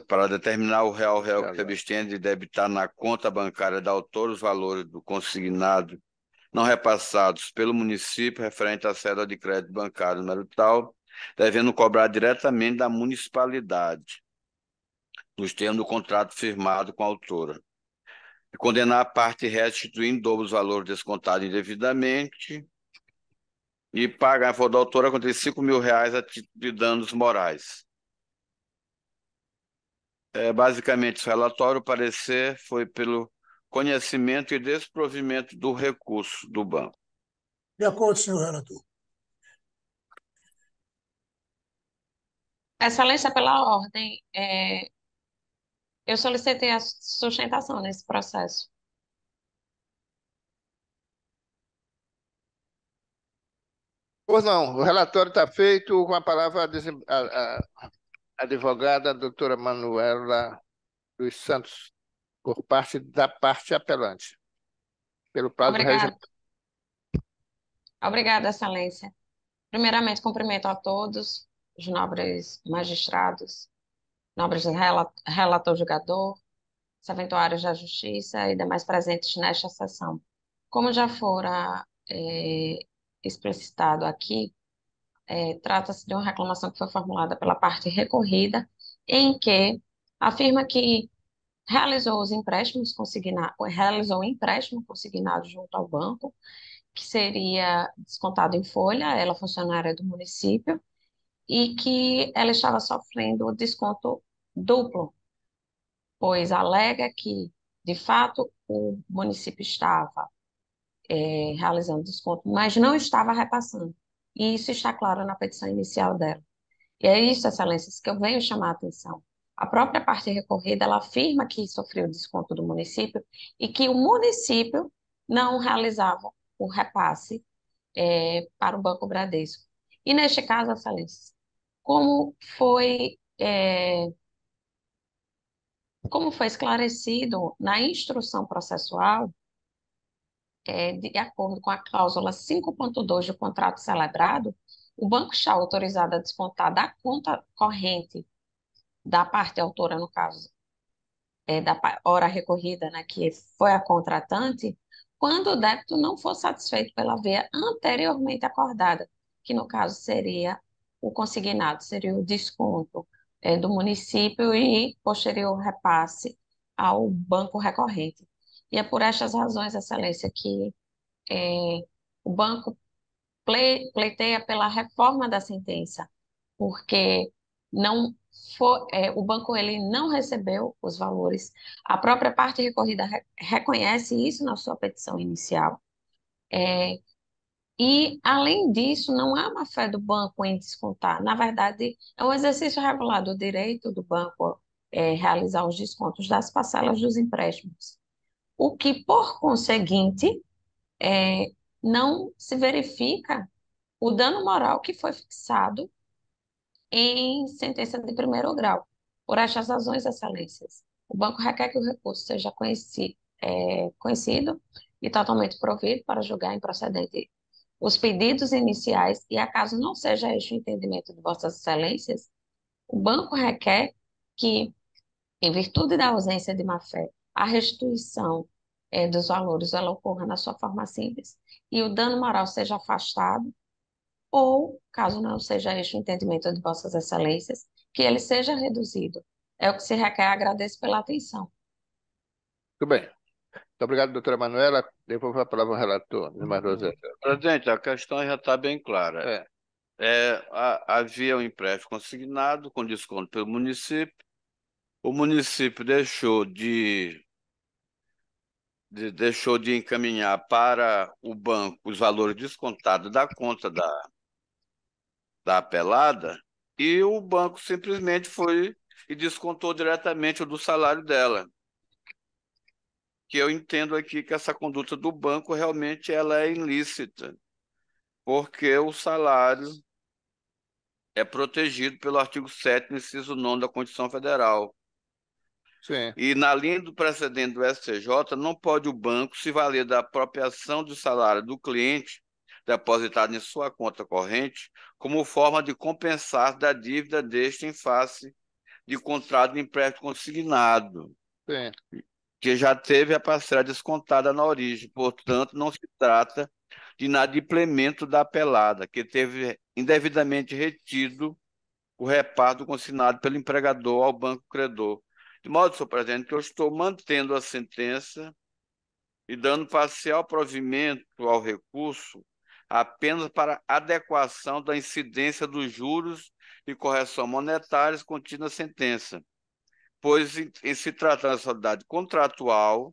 para determinar o real réu que se abstém de debitar na conta bancária da autora os valores do consignado não repassados pelo município referente à cédula de crédito bancário número tal, devendo cobrar diretamente da municipalidade, nos termos do contrato firmado com a autora, e condenar a parte restituindo em dobro os valores descontados indevidamente e pagar a favor da autora contra R$ 5.000 a título de danos morais. Basicamente, esse relatório, o parecer foi pelo conhecimento e desprovimento do recurso do banco. De acordo, senhor relator. Excelência, pela ordem, eu solicitei a sustentação nesse processo. Pois não, o relatório está feito com a palavra a advogada doutora Manuela dos Santos, por parte da parte apelante, pelo prazo Obrigada. regimental. Obrigada, Excelência. Primeiramente, cumprimento a todos os nobres magistrados, nobres relator julgador, serventuários da Justiça e demais presentes nesta sessão. Como já fora explicitado aqui, trata-se de uma reclamação que foi formulada pela parte recorrida, em que afirma que realizou realizou um empréstimo consignado junto ao banco, que seria descontado em folha, ela é funcionária do município, e que ela estava sofrendo desconto duplo, pois alega que, de fato, o município estava realizando desconto, mas não estava repassando. E isso está claro na petição inicial dela. E é isso, Excelências, que eu venho chamar a atenção. A própria parte recorrida, ela afirma que sofreu desconto do município e que o município não realizava o repasse para o Banco Bradesco. E neste caso, Excelências, como foi, é, como foi esclarecido na instrução processual, de acordo com a cláusula 5.2 do contrato celebrado, o banco está autorizado a descontar da conta corrente da parte autora, no caso, da hora recorrida, né, que foi a contratante, quando o débito não for satisfeito pela via anteriormente acordada, que no caso seria o consignado, seria o desconto, do município e posterior repasse ao banco recorrente. E é por estas razões, Excelência, que o banco pleiteia pela reforma da sentença, porque não o banco ele não recebeu os valores. A própria parte recorrida reconhece isso na sua petição inicial. É, e, além disso, não há má-fé do banco em descontar. Na verdade, é um exercício regular do direito do banco realizar os descontos das parcelas dos empréstimos. O que, por conseguinte, é, não se verifica o dano moral que foi fixado em sentença de primeiro grau. Por estas razões, excelências, o banco requer que o recurso seja conhecido e totalmente provido para julgar improcedente os pedidos iniciais e, acaso não seja este o entendimento de vossas excelências, o banco requer que, em virtude da ausência de má-fé, a restituição dos valores ela ocorra na sua forma simples e o dano moral seja afastado, ou, caso não seja este o entendimento de vossas excelências, que ele seja reduzido. É o que se requer. Agradeço pela atenção. Muito bem. Muito obrigado, doutora Manuela. Devolvo a palavra ao relator, José. Presidente, a questão já está bem clara. Havia um empréstimo consignado com desconto pelo município. O município deixou de encaminhar para o banco os valores descontados da conta da apelada, e o banco simplesmente foi e descontou diretamente o do salário dela. Que eu entendo aqui que essa conduta do banco realmente ela é ilícita, porque o salário é protegido pelo artigo 7º, inciso 9 da Constituição Federal. Sim. E na linha do precedente do STJ, não pode o banco se valer da apropriação do salário do cliente depositado em sua conta corrente como forma de compensar da dívida deste em face de contrato de empréstimo consignado, Sim. que já teve a parcela descontada na origem. Portanto, não se trata de inadimplemento da apelada, que teve indevidamente retido o reparto consignado pelo empregador ao banco credor. De modo, senhor presidente, que eu estou mantendo a sentença e dando parcial provimento ao recurso apenas para adequação da incidência dos juros e correção monetárias contidos na sentença, pois, em se tratando de sociedade contratual,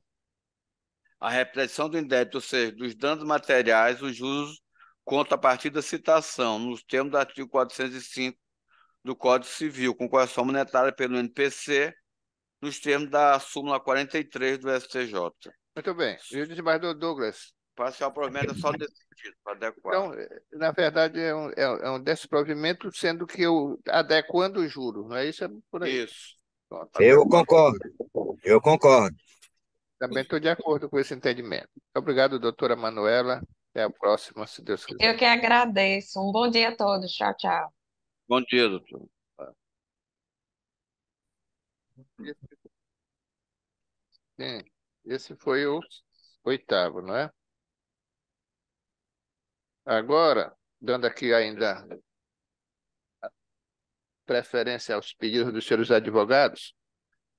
a repetição do indébito, ou seja, dos danos materiais, os juros contam a partir da citação, nos termos do artigo 405 do Código Civil, com correção monetária pelo NPC, nos termos da súmula 43 do STJ. Muito bem. E o desembargador Douglas? Parcial provimento é só nesse sentido, para adequar. Então, na verdade, é um desprovimento, sendo que eu adequando o juro, não é isso? É por aí. Isso. Pronto. Eu concordo. Eu concordo. Também estou de acordo com esse entendimento. Obrigado, doutora Manuela. Até a próxima, se Deus quiser. Eu que agradeço. Um bom dia a todos. Tchau, tchau. Bom dia, doutor. Sim, esse foi o 8º, não é? Agora, dando aqui ainda preferência aos pedidos dos senhores advogados,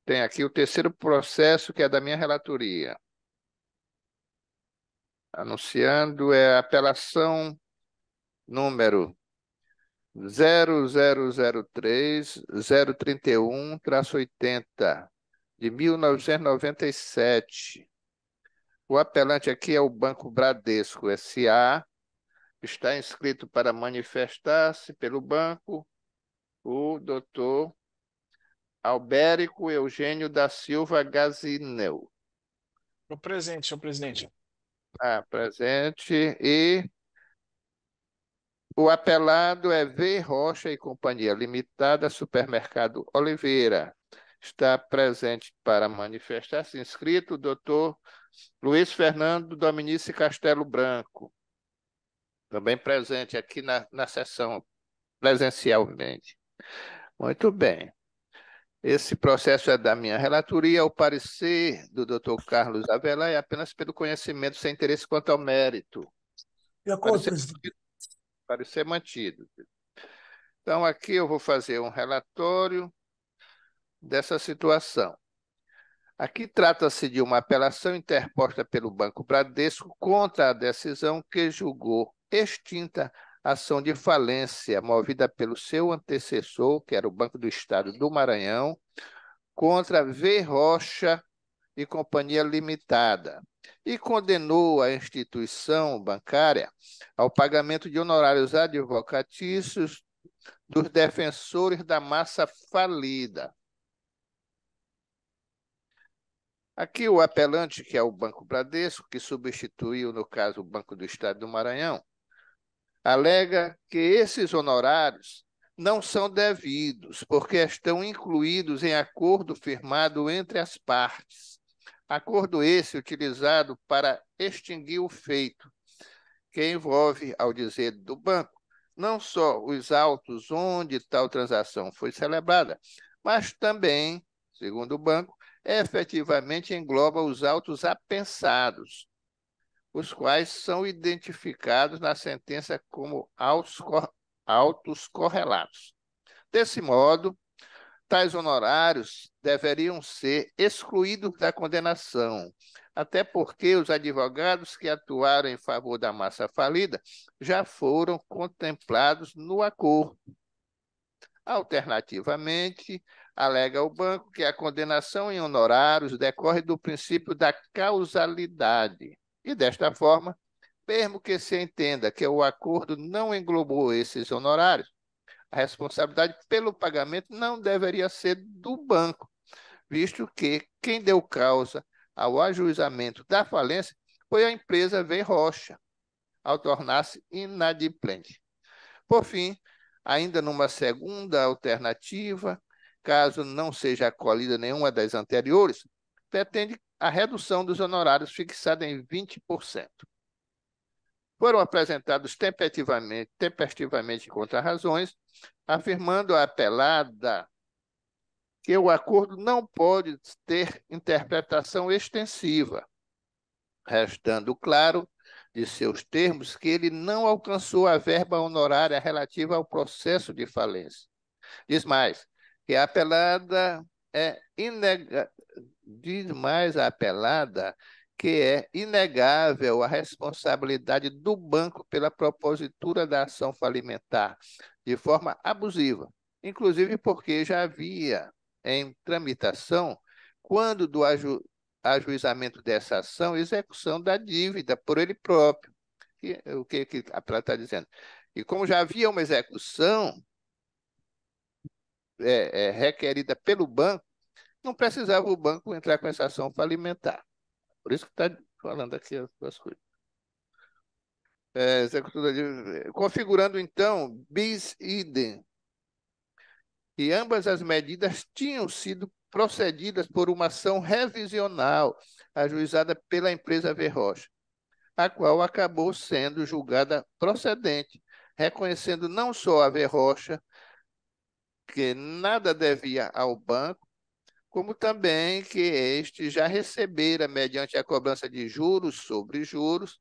tem aqui o 3º processo, que é da minha relatoria. Anunciando a apelação número 0003-031-80, de 1997. O apelante aqui é o Banco Bradesco S.A., está inscrito para manifestar-se pelo banco o doutor Albérico Eugênio da Silva Gazinel. Presente, senhor presidente. Presente. E o apelado é V. Rocha e Companhia Limitada, Supermercado Oliveira. Está presente para manifestar-se inscrito o doutor Luiz Fernando Dominici Castelo Branco. Também presente aqui na sessão presencialmente. Muito bem. Esse processo é da minha relatoria. O parecer do doutor Carlos Avelar é apenas pelo conhecimento, sem interesse quanto ao mérito. De acordo, presidente. Parecer mantido. Então, aqui eu vou fazer um relatório dessa situação. Aqui trata-se de uma apelação interposta pelo Banco Bradesco contra a decisão que julgou extinta ação de falência movida pelo seu antecessor, que era o Banco do Estado do Maranhão, contra V. Rocha e Companhia Limitada, e condenou a instituição bancária ao pagamento de honorários advocatícios dos defensores da massa falida. Aqui o apelante, que é o Banco Bradesco, que substituiu, no caso, o Banco do Estado do Maranhão, alega que esses honorários não são devidos, porque estão incluídos em acordo firmado entre as partes. Acordo esse utilizado para extinguir o feito, que envolve, ao dizer do banco, não só os autos onde tal transação foi celebrada, mas também, segundo o banco, efetivamente engloba os autos apensados, os quais são identificados na sentença como autos correlatos. Desse modo, tais honorários deveriam ser excluídos da condenação, até porque os advogados que atuaram em favor da massa falida já foram contemplados no acordo. Alternativamente, alega o banco que a condenação em honorários decorre do princípio da causalidade. E, desta forma, mesmo que se entenda que o acordo não englobou esses honorários, a responsabilidade pelo pagamento não deveria ser do banco, visto que quem deu causa ao ajuizamento da falência foi a empresa V. Rocha, ao tornar-se inadimplente. Por fim, ainda numa segunda alternativa, caso não seja acolhida nenhuma das anteriores, pretende a redução dos honorários fixada em 20%. Foram apresentados tempestivamente contra-razões, afirmando a apelada que o acordo não pode ter interpretação extensiva, restando claro de seus termos que ele não alcançou a verba honorária relativa ao processo de falência. Diz mais, que a apelada é inegável a responsabilidade do banco pela propositura da ação falimentar, de forma abusiva, inclusive porque já havia em tramitação, quando do ajuizamento dessa ação, execução da dívida por ele próprio. O que a apelada está dizendo? E como já havia uma execução requerida pelo banco, não precisava o banco entrar com essa ação falimentar. Por isso que está falando aqui as duas coisas. Configurando, então, bis idem. E ambas as medidas tinham sido procedidas por uma ação revisional ajuizada pela empresa V. Rocha, a qual acabou sendo julgada procedente, reconhecendo não só a V. Rocha, que nada devia ao banco, como também que este já recebera, mediante a cobrança de juros sobre juros,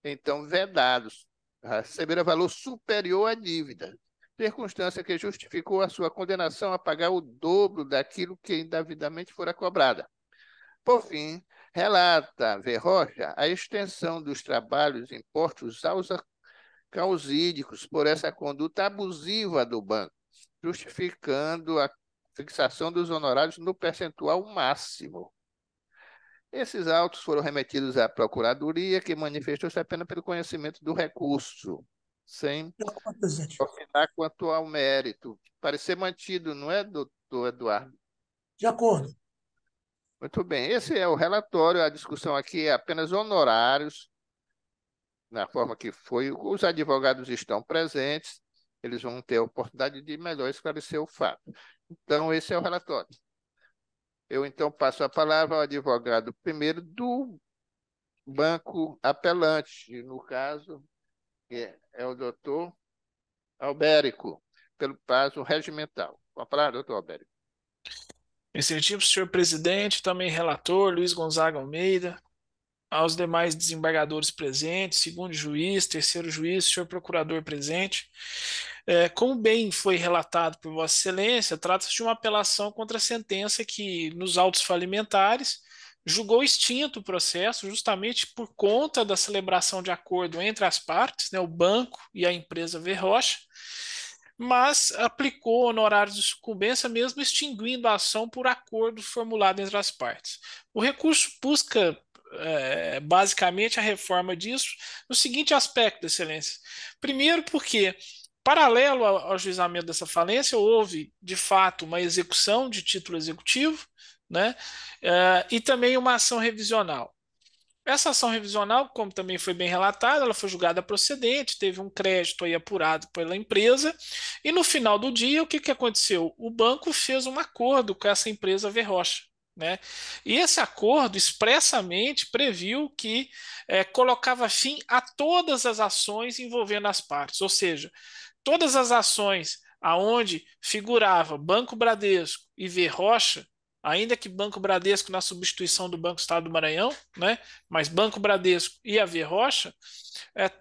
então vedados, recebera valor superior à dívida, circunstância que justificou a sua condenação a pagar o dobro daquilo que indevidamente fora cobrada. Por fim, relata V. Rocha a extensão dos trabalhos impostos aos causídicos por essa conduta abusiva do banco, justificando a fixação dos honorários no percentual máximo. Esses autos foram remetidos à Procuradoria, que manifestou-se apenas pelo conhecimento do recurso, sem opinar quanto ao mérito. Parecer mantido, não é, doutor Eduardo? De acordo. Muito bem. Esse é o relatório. A discussão aqui é apenas honorários, na forma que foi. Os advogados estão presentes, eles vão ter a oportunidade de melhor esclarecer o fato. Então, esse é o relatório. Eu, então, passo a palavra ao advogado primeiro do banco apelante, no caso, que é o doutor Albérico, pelo prazo regimental. Com a palavra, doutor Albérico. Excelentíssimo senhor presidente, também relator Luiz Gonzaga Almeida, aos demais desembargadores presentes, segundo juiz, terceiro juiz, senhor procurador presente. Como bem foi relatado por Vossa Excelência, trata-se de uma apelação contra a sentença que, nos autos falimentares, julgou extinto o processo justamente por conta da celebração de acordo entre as partes, né, o banco e a empresa Verrocha, mas aplicou honorários de sucumbência mesmo extinguindo a ação por acordo formulado entre as partes. O recurso busca basicamente a reforma disso no seguinte aspecto, Excelência. Primeiro, porque paralelo ao juizamento dessa falência, houve, de fato, uma execução de título executivo, né? E também uma ação revisional. Essa ação revisional, como também foi bem relatado, ela foi julgada procedente, teve um crédito aí apurado pela empresa, e no final do dia, o que aconteceu? O banco fez um acordo com essa empresa Verrocha, né? E esse acordo expressamente previu que colocava fim a todas as ações envolvendo as partes, ou seja, todas as ações aonde figurava Banco Bradesco e Verrocha, ainda que Banco Bradesco na substituição do Banco Estado do Maranhão, né? Mas Banco Bradesco e a Verrocha,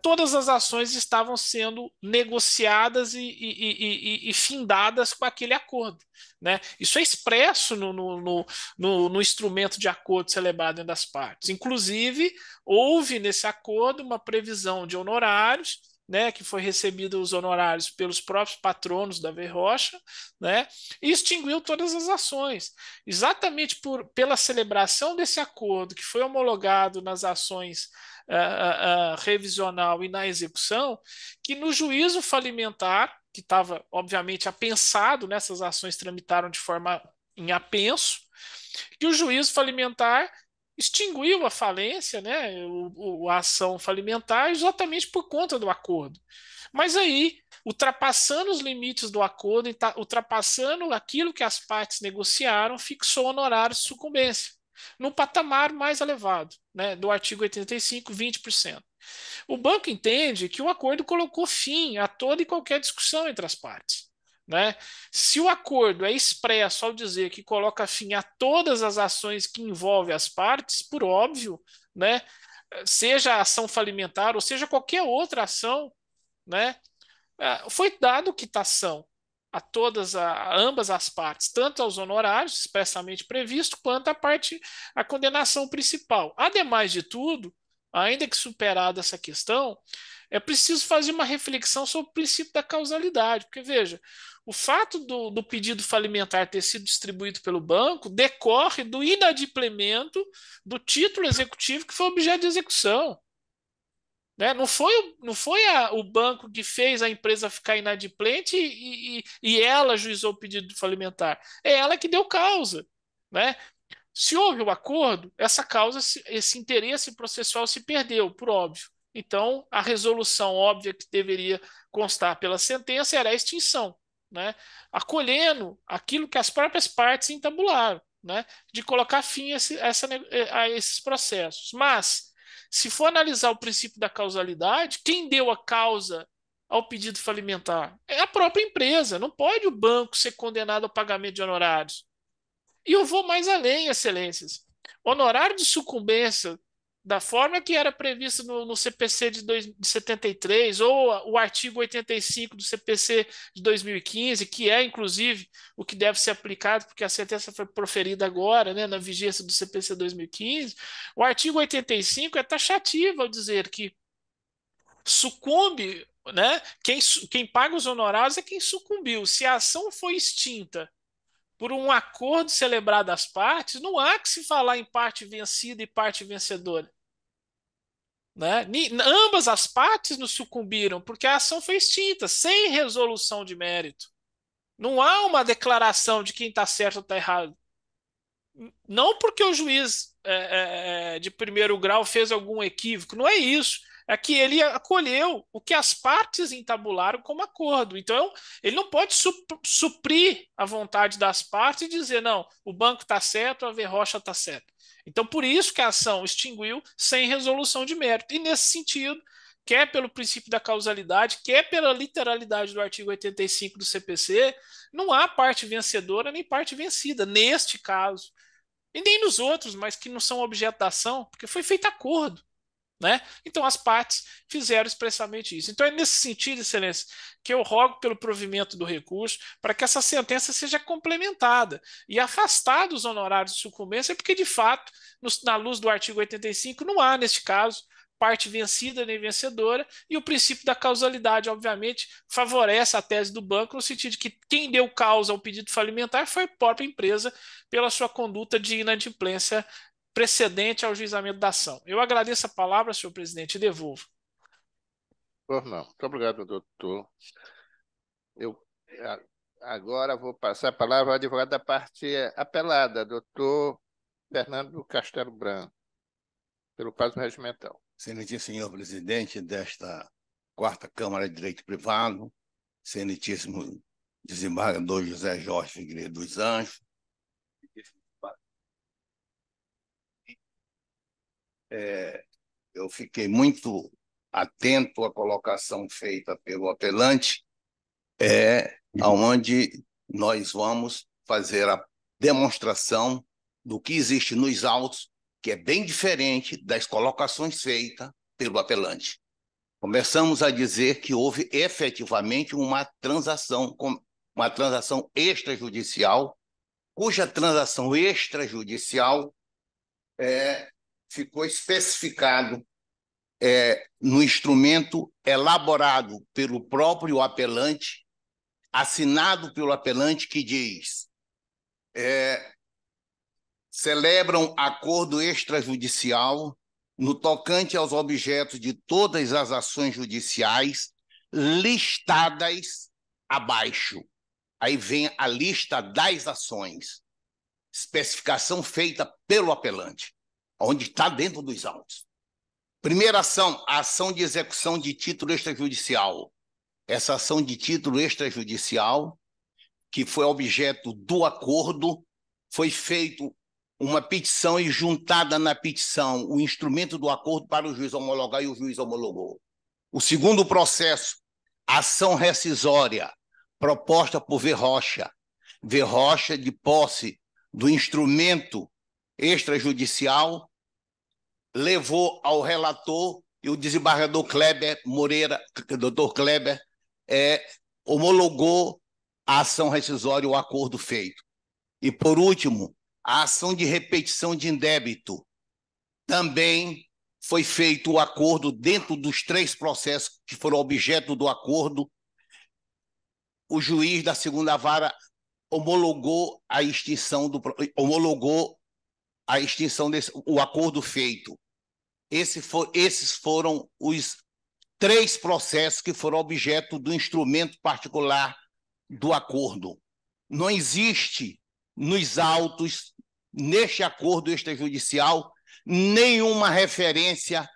todas as ações estavam sendo negociadas e findadas com aquele acordo, né? Isso é expresso no instrumento de acordo celebrado entre as partes. Inclusive, houve nesse acordo uma previsão de honorários, né, que foi recebido os honorários pelos próprios patronos da Verrocha, né, e extinguiu todas as ações. Exatamente pela celebração desse acordo, que foi homologado nas ações revisional e na execução, que no juízo falimentar, que estava, obviamente, apensado, né, essas ações tramitaram de forma em apenso, que o juízo falimentar extinguiu a falência, né, a ação falimentar, exatamente por conta do acordo. Mas aí, ultrapassando os limites do acordo, ultrapassando aquilo que as partes negociaram, fixou honorários de sucumbência, no patamar mais elevado, né, do artigo 85, 20%. O banco entende que o acordo colocou fim a toda e qualquer discussão entre as partes, né? Se o acordo é expresso ao dizer que coloca fim a todas as ações que envolvem as partes, por óbvio, né? Seja a ação falimentar ou seja qualquer outra ação, né? Foi dado quitação a ambas as partes, tanto aos honorários expressamente previsto, quanto a condenação principal. Ademais de tudo, ainda que superada essa questão, é preciso fazer uma reflexão sobre o princípio da causalidade, porque veja, o fato do pedido falimentar ter sido distribuído pelo banco decorre do inadimplemento do título executivo que foi objeto de execução. Né? Não foi o banco que fez a empresa ficar inadimplente e ela ajuizou o pedido falimentar. É ela que deu causa. Né? Se houve o acordo, essa causa, esse interesse processual se perdeu, por óbvio. Então, a resolução óbvia que deveria constar pela sentença era a extinção, né? Acolhendo aquilo que as próprias partes entabularam, né? De colocar fim a esses processos. Mas, se for analisar o princípio da causalidade, quem deu a causa ao pedido falimentar? É a própria empresa. Não pode o banco ser condenado ao pagamento de honorários. E eu vou mais além, excelências. Honorário de sucumbência, da forma que era previsto no CPC de 73, ou o artigo 85 do CPC de 2015, que é, inclusive, o que deve ser aplicado, porque a sentença foi proferida agora, né, na vigência do CPC 2015, o artigo 85 é taxativo ao dizer que sucumbe, né, quem paga os honorários é quem sucumbiu. Se a ação foi extinta por um acordo celebrado às partes, não há que se falar em parte vencida e parte vencedora. Né? Ambas as partes nos sucumbiram, porque a ação foi extinta, sem resolução de mérito. Não há uma declaração de quem está certo ou está errado. Não porque o juiz de primeiro grau fez algum equívoco, não é isso. É que ele acolheu o que as partes entabularam como acordo. Então, ele não pode suprir a vontade das partes e dizer, não, o banco está certo, a Verrocha está certa. Então, por isso que a ação extinguiu sem resolução de mérito. E, nesse sentido, quer pelo princípio da causalidade, quer pela literalidade do artigo 85 do CPC, não há parte vencedora nem parte vencida, neste caso. E nem nos outros, mas que não são objeto da ação, porque foi feito acordo. né? Então, as partes fizeram expressamente isso. Então, é nesse sentido, Excelência, que eu rogo pelo provimento do recurso para que essa sentença seja complementada e afastada os honorários de sucumbência, porque, de fato, na luz do artigo 85, não há, neste caso, parte vencida nem vencedora, e o princípio da causalidade, obviamente, favorece a tese do banco, no sentido de que quem deu causa ao pedido falimentar foi a própria empresa pela sua conduta de inadimplência precedente ao juizamento da ação. Eu agradeço a palavra, senhor presidente, e devolvo. Por não. Muito obrigado, doutor. Eu agora vou passar a palavra ao advogado da parte apelada, doutor Fernando Castelo Branco, pelo prazo regimental. Excelentíssimo senhor presidente desta quarta Câmara de Direito Privado, excelentíssimo desembargador José Jorge Figueiredo dos Anjos, eu fiquei muito atento à colocação feita pelo apelante, onde nós vamos fazer a demonstração do que existe nos autos, que é bem diferente das colocações feitas pelo apelante. Começamos a dizer que houve efetivamente uma transação extrajudicial, cuja transação extrajudicial ficou especificado no instrumento elaborado pelo próprio apelante, assinado pelo apelante, que diz: celebram acordo extrajudicial no tocante aos objetos de todas as ações judiciais listadas abaixo. Aí vem a lista das ações, especificação feita pelo apelante, onde está dentro dos autos. Primeira ação, a ação de execução de título extrajudicial. Essa ação de título extrajudicial, que foi objeto do acordo, foi feito uma petição e juntada na petição o instrumento do acordo para o juiz homologar, e o juiz homologou. O segundo processo, ação rescisória, proposta por V. Rocha. V. Rocha, de posse do instrumento extrajudicial, levou ao relator, e o desembargador Kleber Moreira, doutor Kleber, homologou a ação rescisória, o acordo feito. E, por último, a ação de repetição de indébito. Também foi feito o acordo dentro dos 3 processos que foram objeto do acordo. O juiz da segunda vara homologou a extinção o acordo feito. Esses foram os 3 processos que foram objeto do instrumento particular do acordo. Não existe nos autos, neste acordo extrajudicial, nenhuma referência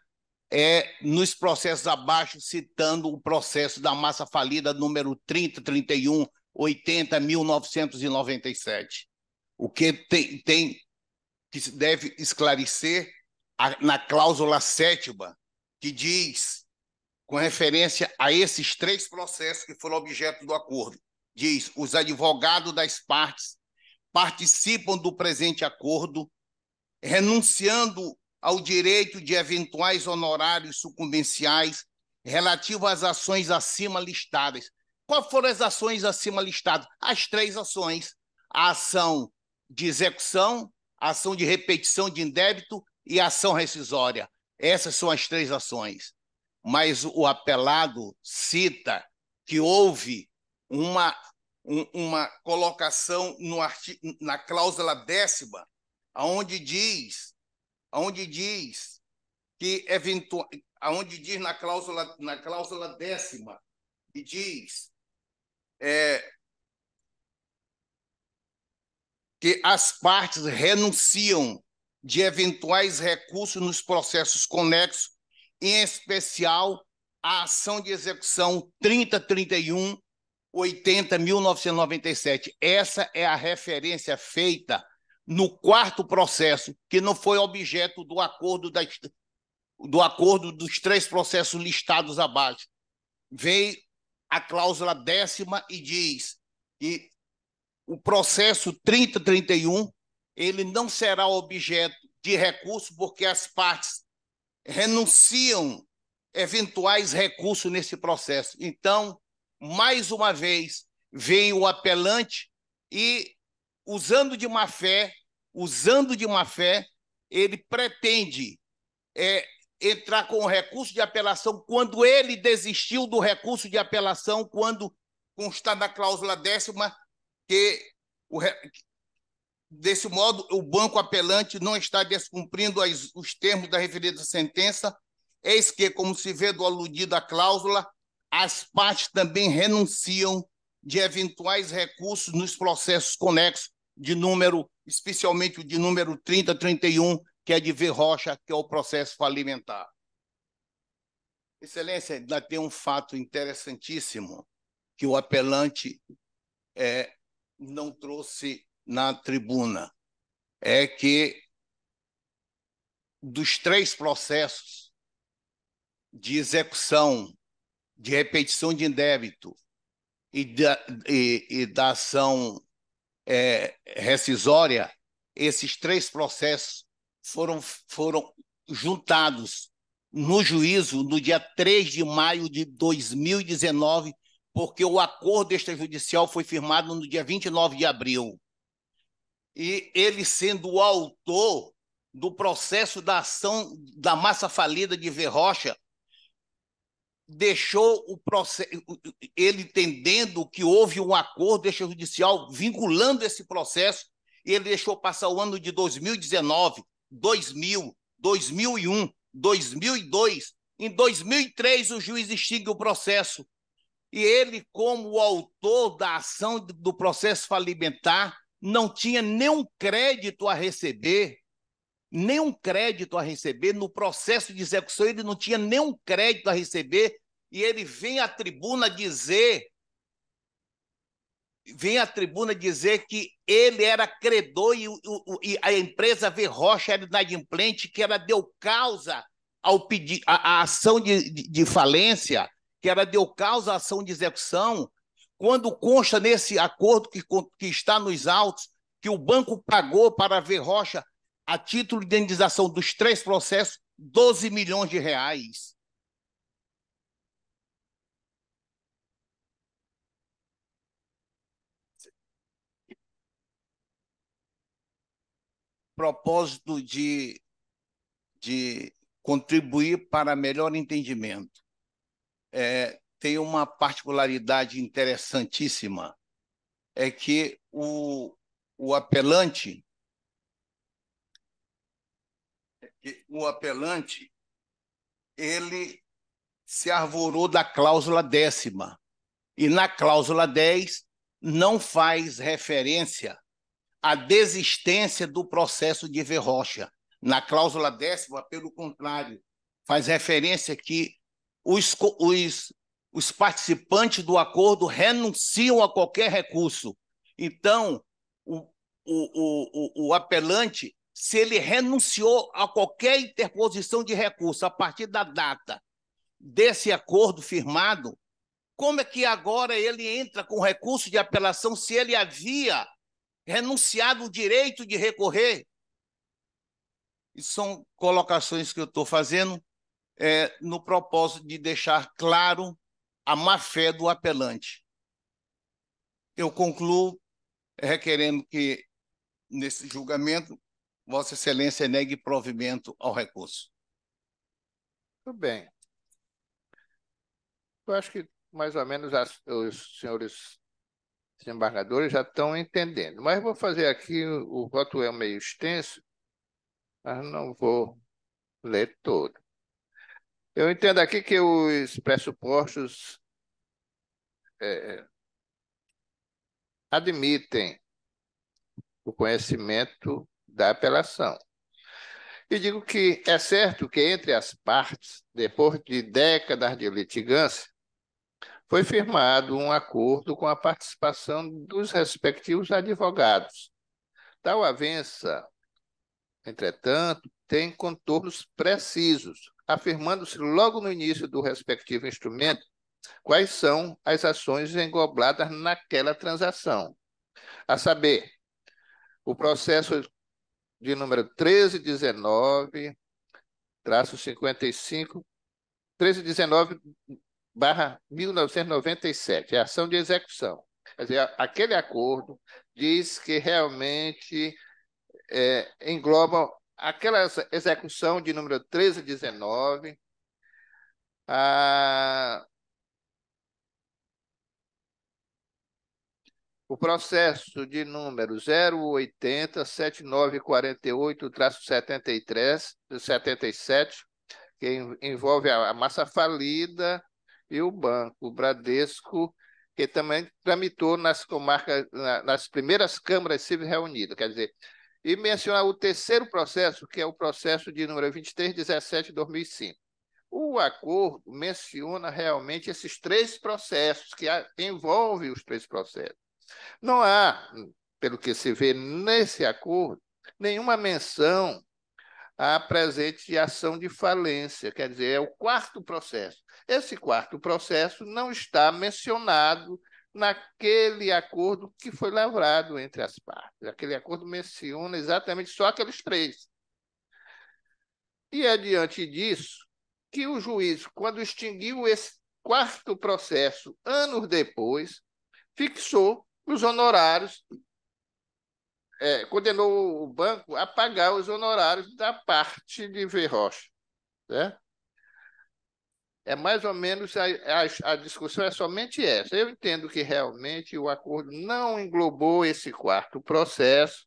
nos processos abaixo, citando o processo da massa falida número 3031 80.1997. O que que se deve esclarecer na cláusula 7ª, que diz, com referência a esses 3 processos que foram objeto do acordo, diz: os advogados das partes participam do presente acordo, renunciando ao direito de eventuais honorários sucumbenciais relativos às ações acima listadas. Quais foram as ações acima listadas? As 3 ações: a ação de execução, a ação de repetição de indébito e a ação rescisória. Essas são as 3 ações. Mas o apelado cita que houve uma colocação na cláusula 10ª, onde diz que onde diz na cláusula 10ª, que diz que as partes renunciam de eventuais recursos nos processos conexos, em especial a ação de execução 3031 80.1997. Essa é a referência feita no 4º processo, que não foi objeto do acordo dos 3 processos listados abaixo. Veio a cláusula 10ª e diz que o processo 3031 ele não será objeto de recurso, porque as partes renunciam eventuais recursos nesse processo. Então, mais uma vez, vem o apelante e, usando de má fé, ele pretende entrar com o recurso de apelação quando ele desistiu do recurso de apelação, quando consta na cláusula 10ª que, desse modo, o banco apelante não está descumprindo os termos da referida sentença, eis que, como se vê do aludido à cláusula, as partes também renunciam de eventuais recursos nos processos conexos especialmente o de número 3031, que é de V. Rocha, que é o processo falimentar. Excelência, ainda tem um fato interessantíssimo que o apelante não trouxe na tribuna. É que dos 3 processos de execução, de repetição de indébito e da ação rescisória, esses 3 processos foram juntados no juízo no dia 3 de maio de 2019, porque o acordo extrajudicial foi firmado no dia 29 de abril. E ele, sendo o autor do processo da ação da massa falida de V. Rocha, deixou o processo, ele entendendo que houve um acordo extrajudicial vinculando esse processo, e ele deixou passar o ano de 2019, 2000, 2001, 2002. Em 2003, o juiz extingue o processo. E ele, como o autor da ação do processo falimentar, não tinha nenhum crédito a receber, no processo de execução, ele não tinha nenhum crédito a receber, e ele vem à tribuna dizer que ele era credor e a empresa V. Rocha era inadimplente, que ela deu causa à ação de falência, que ela deu causa à ação de execução, quando consta nesse acordo que está nos autos que o banco pagou para a V. Rocha, a título de indenização dos 3 processos, 12 milhões de reais. Propósito de contribuir para melhor entendimento. Tem uma particularidade interessantíssima, é que o apelante, ele se arvorou da cláusula 10ª, e na cláusula 10 não faz referência à desistência do processo de V. Rocha. Na cláusula 10ª, pelo contrário, faz referência que os participantes do acordo renunciam a qualquer recurso. Então, o apelante, se ele renunciou a qualquer interposição de recurso a partir da data desse acordo firmado, como é que agora ele entra com recurso de apelação se ele havia renunciado o direito de recorrer? Isso são colocações que eu estou fazendo no propósito de deixar claro a má-fé do apelante. Eu concluo requerendo que, nesse julgamento, Vossa Excelência negue provimento ao recurso. Tudo bem. Eu acho que, mais ou menos, os senhores desembargadores já estão entendendo. Mas vou fazer aqui, o voto é meio extenso, mas não vou ler todo. Eu entendo aqui que os pressupostos admitem o conhecimento da apelação. E digo que é certo que entre as partes, depois de décadas de litigância, foi firmado um acordo com a participação dos respectivos advogados. Tal avença, entretanto, tem contornos precisos, afirmando-se logo no início do respectivo instrumento quais são as ações englobadas naquela transação. A saber, o processo de número 1319, traço 55, 1319/1997, é ação de execução. Quer dizer, aquele acordo diz que realmente engloba aquela execução de número 1319, o processo de número 080-7948-77, que envolve a massa falida e o banco, o Bradesco, que também tramitou nas comarcas, nas primeiras câmaras civis reunidas. Quer dizer, e mencionar o terceiro processo, que é o processo de número 2317/2005. O acordo menciona realmente esses três processos, que envolvem os três processos. Não há, pelo que se vê nesse acordo, nenhuma menção à presente ação de falência, quer dizer, é o quarto processo. Esse quarto processo não está mencionado naquele acordo que foi lavrado entre as partes. Aquele acordo menciona exatamente só aqueles três. E é diante disso que o juiz, quando extinguiu esse quarto processo, anos depois, fixou os honorários, condenou o banco a pagar os honorários da parte de Verrocha, né? É mais ou menos, a discussão é somente essa. Eu entendo que realmente o acordo não englobou esse quarto processo,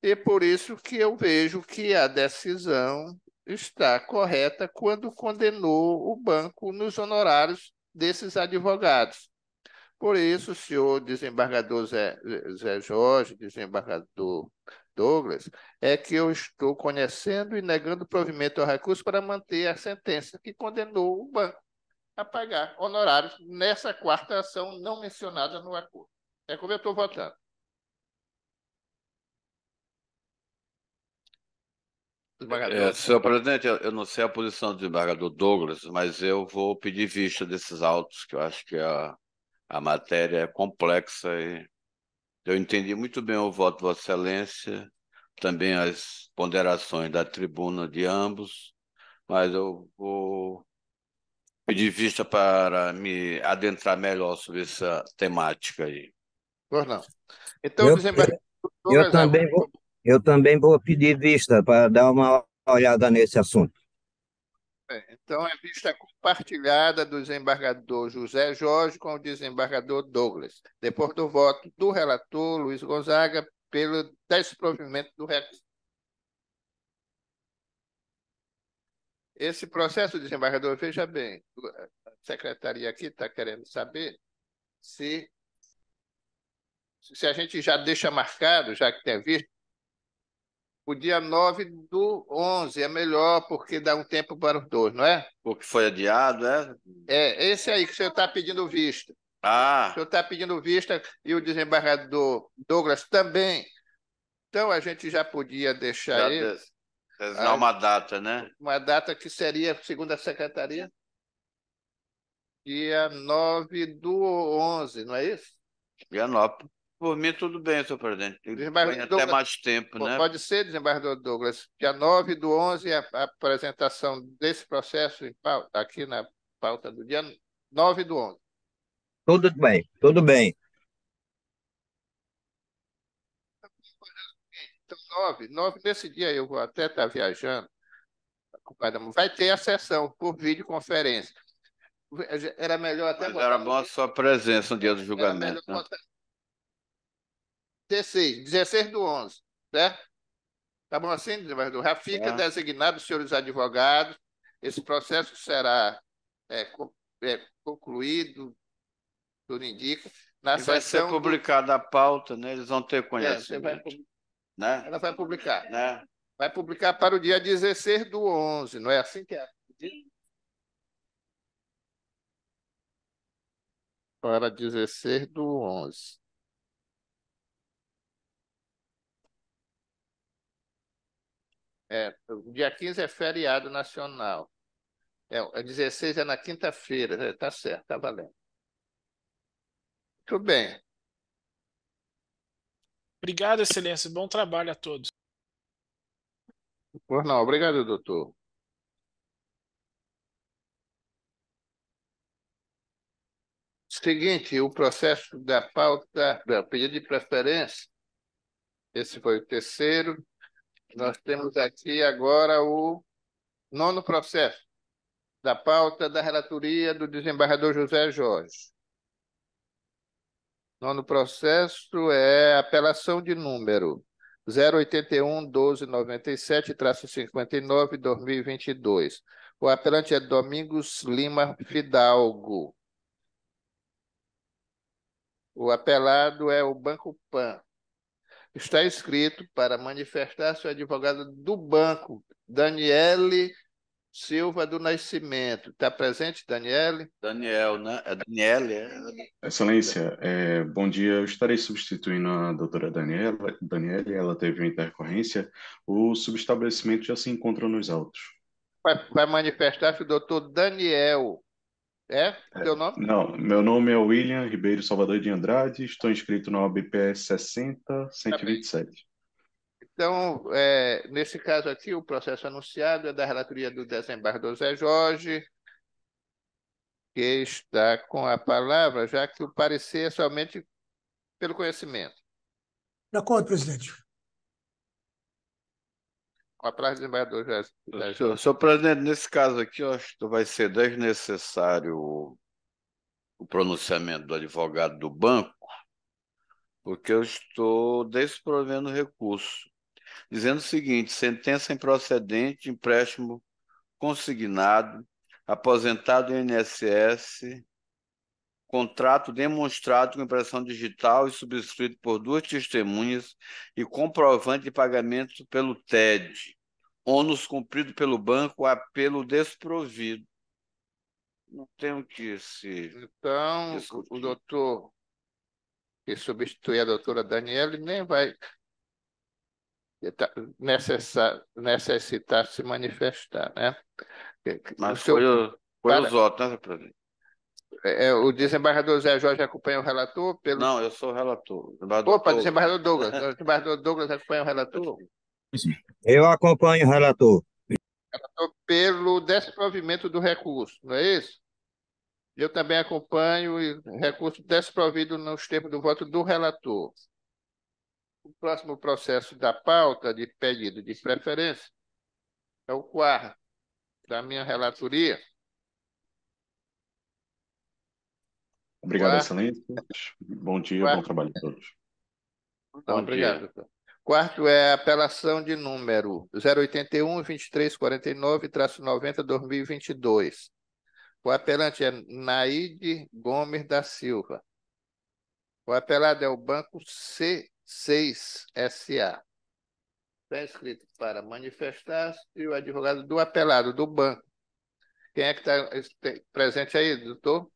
e por isso que eu vejo que a decisão está correta quando condenou o banco nos honorários desses advogados. Por isso, senhor desembargador Zé Jorge, desembargador Douglas, é que eu estou conhecendo e negando provimento ao recurso para manter a sentença que condenou o banco a pagar honorários nessa quarta ação não mencionada no acordo. É como eu estou votando. Senhor presidente, eu não sei a posição do desembargador Douglas, mas eu vou pedir vista desses autos, que eu acho que a matéria é complexa e eu entendi muito bem o voto de Vossa Excelência, também as ponderações da tribuna de ambos, mas eu vou pedir vista para me adentrar melhor sobre essa temática aí. Pois não. Então, Eu, desembargador eu Douglas, também vou pedir vista para dar uma olhada nesse assunto. então é vista compartilhada do desembargador José Jorge com o desembargador Douglas, depois do voto do relator Luiz Gonzaga pelo desprovimento do recurso. Esse processo, desembargador, veja bem, a secretaria aqui está querendo saber se a gente já deixa marcado, já que tem visto, o dia 9/11 é melhor, porque dá um tempo para os dois, não é? Porque foi adiado, é? É, esse aí que o senhor está pedindo vista. Ah! O senhor está pedindo vista e o desembargador Douglas também. Então, a gente já podia deixar ele... Designar uma data, né? Uma data que seria, segundo a secretaria, dia 9/11, não é isso? Dia 9. Por mim, tudo bem, senhor presidente. Põe até mais tempo, né? Pode ser, desembargador Douglas. Dia 9/11, a apresentação desse processo em pauta, aqui na pauta do dia 9/11. Tudo bem, tudo bem. Então, 9 nesse dia eu vou até estar viajando. Vai ter a sessão por videoconferência. Era melhor até Mas era bom a sua presença no dia do julgamento, né? 16/11, certo? Tá bom assim, desembargador? Já fica designado, senhores advogados, esse processo será concluído, tudo indica. E vai ser publicada a pauta, né? Eles vão ter conhecimento. Né? Ela vai publicar. Né? Vai publicar para o dia 16/11, não é assim que é? Para 16/11. O dia 15 é feriado nacional. 16 é na quinta-feira. Tá certo, tá valendo. Muito bem. Obrigado, Excelência. Bom trabalho a todos. Pois não, obrigado, doutor. Seguinte, o processo da pauta, da pedido de preferência, esse foi o terceiro. Nós temos aqui agora o nono processo da pauta da relatoria do desembargador José Jorge. Nono processo é apelação de número 081-1297-59-2022. O apelante é Domingos Lima Fidalgo. O apelado é o Banco Pan. Está escrito para manifestar-se o advogado do banco, Daniele Silva do Nascimento. Está presente, Daniele? Daniel, né? É Daniele, Excelência, bom dia. Eu estarei substituindo a doutora Daniele, ela teve uma intercorrência. O subestabelecimento já se encontra nos autos. Vai manifestar-se o doutor Daniel. É? Seu nome? Não, meu nome é William Ribeiro Salvador de Andrade, estou inscrito na OBPE 60-127. Então, nesse caso aqui, o processo anunciado é da relatoria do desembargador Zé Jorge, que está com a palavra, já que o parecer é somente pelo conhecimento. De acordo, presidente. Com a palavra do desembargador Zé Jorge. Senhor presidente, nesse caso aqui, eu acho que vai ser desnecessário o pronunciamento do advogado do banco, porque eu estou desprovendo recurso, dizendo o seguinte: sentença improcedente, empréstimo consignado, aposentado em INSS, contrato demonstrado com impressão digital e subscrito por duas testemunhas e comprovante de pagamento pelo TED. Ônus cumprido pelo banco, apelo desprovido. Não tenho que se... Então, o doutor que substitui a doutora Daniela nem vai necessitar se manifestar, né? Mas foi os votos, né, presidente? O desembargador Zé Jorge acompanha o relator? Não, eu sou o relator. Opa, desembargador Douglas. O desembargador Douglas acompanha o relator? Eu acompanho o relator. Pelo desprovimento do recurso, não é isso? Eu também acompanho o recurso desprovido nos termos do voto do relator. O próximo processo da pauta de pedido de preferência é o quarto da minha relatoria. Obrigado, excelência. Bom dia, bom trabalho a todos. Não, obrigado, doutor. Quarto é a apelação de número 081-2349-90-2022. O apelante é Naide Gomes da Silva. O apelado é o Banco C6 SA. Está escrito para manifestar-se e o advogado do apelado do banco. Quem é que está presente aí, doutor?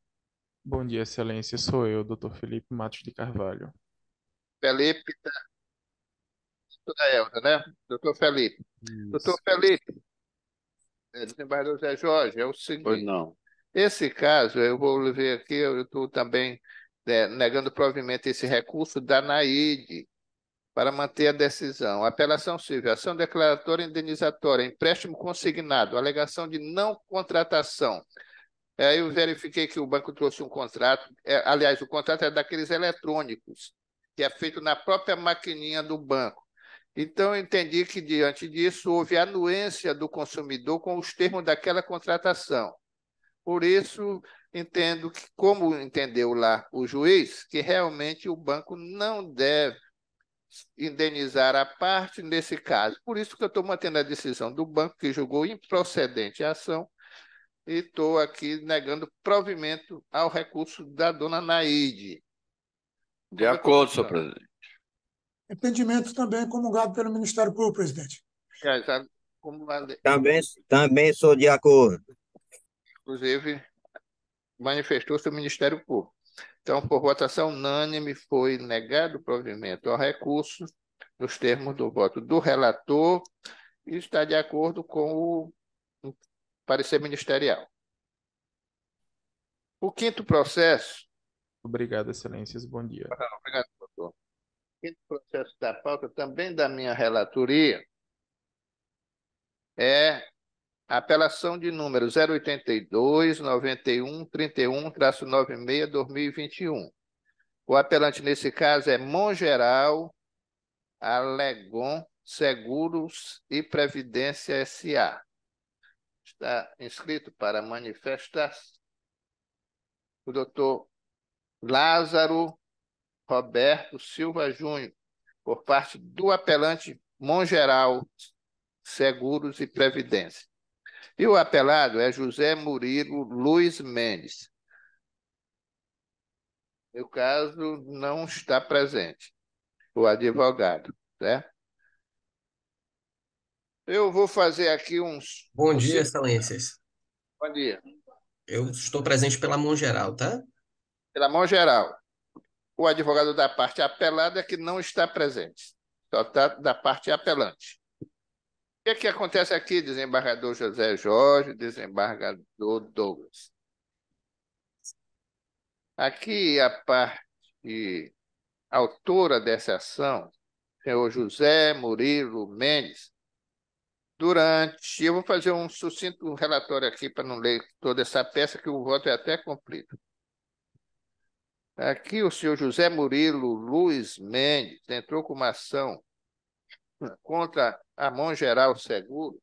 Bom dia, excelência. Sou eu, doutor Felipe Matos de Carvalho. Felipe da doutora Elza, né? Doutor Felipe. Isso. Doutor Felipe, desembargador Zé Jorge, é o seguinte. Pois não. Esse caso, eu vou ver aqui, eu estou também negando provimento esse recurso da NAIDE para manter a decisão. Apelação civil, ação declaratória indenizatória, empréstimo consignado, alegação de não contratação. Aí eu verifiquei que o banco trouxe um contrato, aliás, o contrato é daqueles eletrônicos, que é feito na própria maquininha do banco. Então, eu entendi que, diante disso, houve anuência do consumidor com os termos daquela contratação. Por isso, entendo que, como entendeu lá o juiz, que realmente o banco não deve indenizar a parte nesse caso. Por isso que eu estou mantendo a decisão do banco, que julgou improcedente a ação, e estou aqui negando provimento ao recurso da dona Naide. De acordo, senhor presidente. Entendimento também comungado pelo Ministério Público, presidente. Também sou de acordo. Inclusive, manifestou-se o Ministério Público. Então, por votação unânime, foi negado o provimento ao recurso, nos termos do voto do relator, e está de acordo com o parecer ministerial. O quinto processo... Obrigado, excelências. Bom dia. Obrigado, doutor. O quinto processo da pauta, também da minha relatoria, É a apelação de número 082-91-31-96-2021. O apelante, nesse caso, é Mongeral Alegon Seguros e Previdência S.A. Está inscrito para manifestar o doutor Lázaro Roberto Silva Júnior, por parte do apelante Mongeral Seguros e Previdência. E o apelado é José Murilo Luiz Mendes. No caso, não está presente o advogado, certo? Eu vou fazer aqui uns... Bom dia, excelências. Bom dia. Eu estou presente pela mão geral, tá? Pela mão geral. O advogado da parte apelada é que não está presente. Só está da parte apelante. O que é que acontece aqui, desembargador José Jorge, desembargador Douglas? Aqui a parte autora dessa ação, senhor José Murilo Mendes, eu vou fazer um sucinto relatório aqui para não ler toda essa peça, que o voto é até comprido. Aqui o senhor José Murilo Luiz Mendes entrou com uma ação contra a Mongeral Seguro,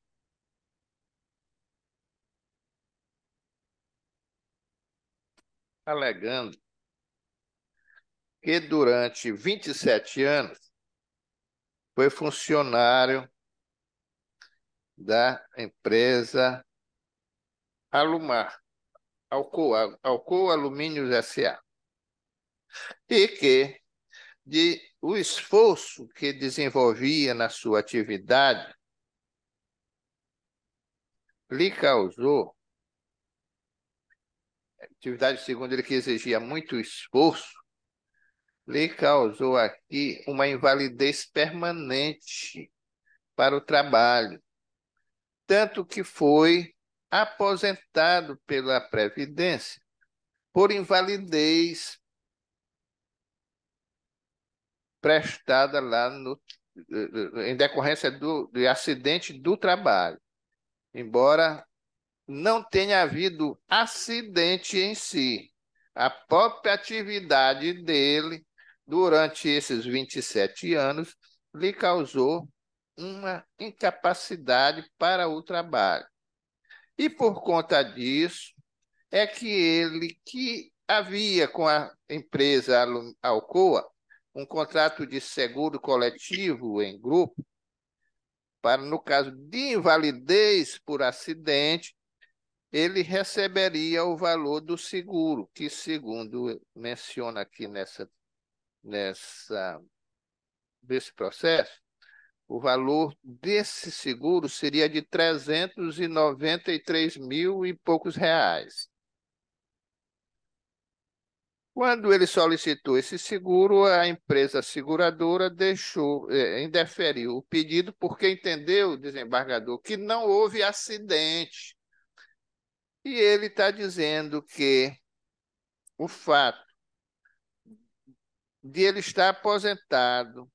alegando que durante 27 anos foi funcionário da empresa Alumar, Alcoa Alumínios S.A. E que o esforço que desenvolvia na sua atividade lhe causou, atividade segundo ele que exigia muito esforço, lhe causou aqui uma invalidez permanente para o trabalho, tanto que foi aposentado pela Previdência por invalidez prestada lá em decorrência do acidente do trabalho. Embora não tenha havido acidente em si, a própria atividade dele, durante esses 27 anos, lhe causou uma incapacidade para o trabalho. E por conta disso, é que ele, que havia com a empresa Alcoa um contrato de seguro coletivo em grupo, para, no caso de invalidez por acidente, ele receberia o valor do seguro, que, segundo menciona aqui desse processo, o valor desse seguro seria de 393 mil e poucos reais. Quando ele solicitou esse seguro, a empresa seguradora indeferiu o pedido porque entendeu, desembargador, que não houve acidente. E ele está dizendo que o fato de ele estar aposentado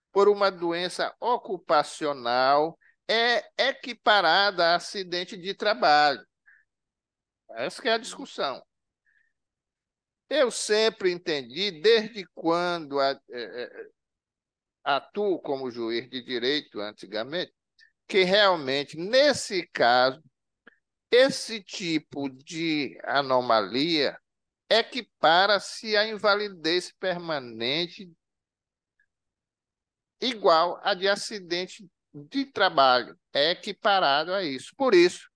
por uma doença ocupacional é equiparada a acidente de trabalho. Essa que é a discussão. Eu sempre entendi, desde quando atuo como juiz de direito antigamente, que realmente, nesse caso, esse tipo de anomalia equipara-se à invalidez permanente igual a de acidente de trabalho. É equiparado a isso. Por isso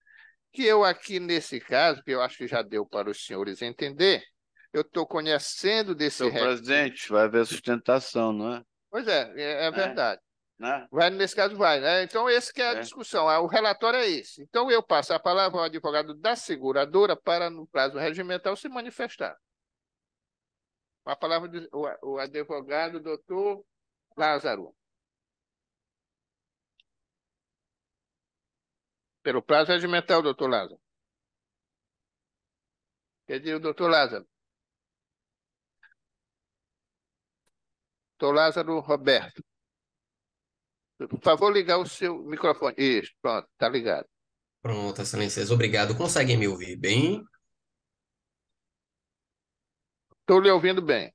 que eu aqui, nesse caso, que eu acho que já deu para os senhores entender, eu estou conhecendo desse... Senhor presidente, vai haver sustentação, não é? Pois é verdade. Né? Vai, nesse caso vai, né? Então, esse que é a discussão. O relatório é esse. Então, eu passo a palavra ao advogado da seguradora para, no prazo regimental, se manifestar. Com a palavra o advogado, doutor Lázaro. Pelo prazo regimental, doutor Lázaro. Quer dizer, o doutor Lázaro. Doutor Lázaro Roberto. Por favor, ligar o seu microfone. Isso, pronto, tá ligado. Pronto, excelências, obrigado. Conseguem me ouvir bem? Estou lhe ouvindo bem.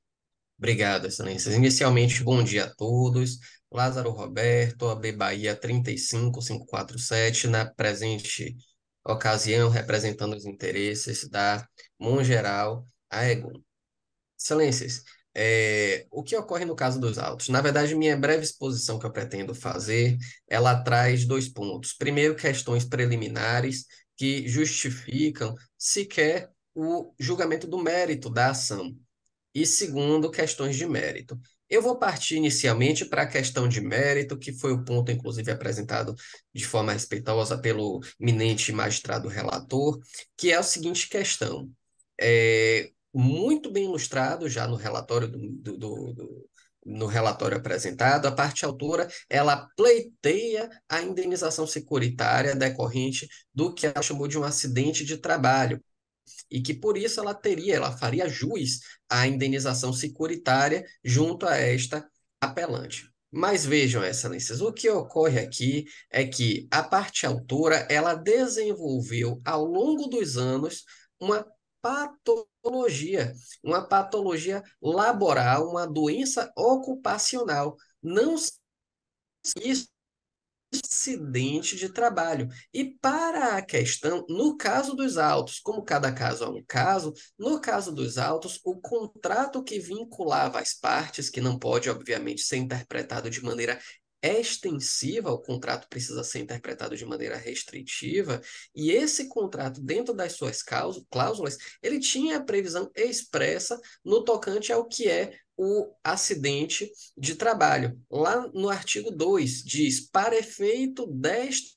Obrigado, excelências. Inicialmente, bom dia a todos. Lázaro Roberto, AB Bahia 35547, na presente ocasião, representando os interesses da Mongeral Aegon. Excelências, o que ocorre no caso dos autos? Na verdade, minha breve exposição que eu pretendo fazer, ela traz dois pontos. Primeiro, questões preliminares que justificam sequer o julgamento do mérito da ação. E segundo, questões de mérito. Eu vou partir inicialmente para a questão de mérito, que foi o ponto, inclusive, apresentado de forma respeitosa pelo eminente magistrado relator, que é a seguinte questão. Muito bem ilustrado já no relatório no relatório apresentado, a parte autora, ela pleiteia a indenização securitária decorrente do que ela chamou de um acidente de trabalho, e que por isso ela faria jus à indenização securitária junto a esta apelante. Mas vejam, excelências, o que ocorre aqui é que a parte autora, ela desenvolveu ao longo dos anos uma patologia laboral, uma doença ocupacional. Não isso acidente de trabalho. E para a questão, no caso dos autos, como cada caso é um caso, no caso dos autos, o contrato que vinculava as partes, que não pode, obviamente, ser interpretado de maneira extensiva, o contrato precisa ser interpretado de maneira restritiva, e esse contrato, dentro das suas cláusulas, ele tinha a previsão expressa no tocante ao que é o acidente de trabalho. Lá no artigo 2 diz, para efeito desta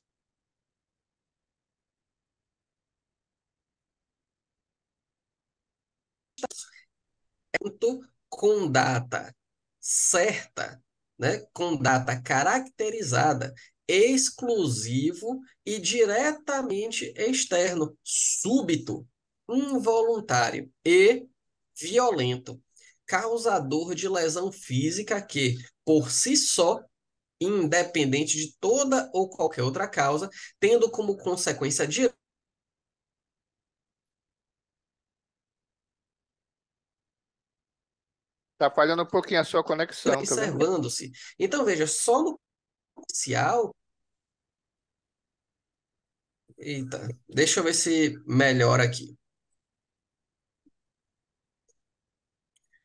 com data certa, né, com data caracterizada, exclusivo e diretamente externo, súbito, involuntário e violento, causador de lesão física que, por si só, independente de toda ou qualquer outra causa, tendo como consequência direta Está falhando um pouquinho a sua conexão, tá vendo? observando-se. Então, veja, só no inicial. Eita, deixa eu ver se melhora aqui.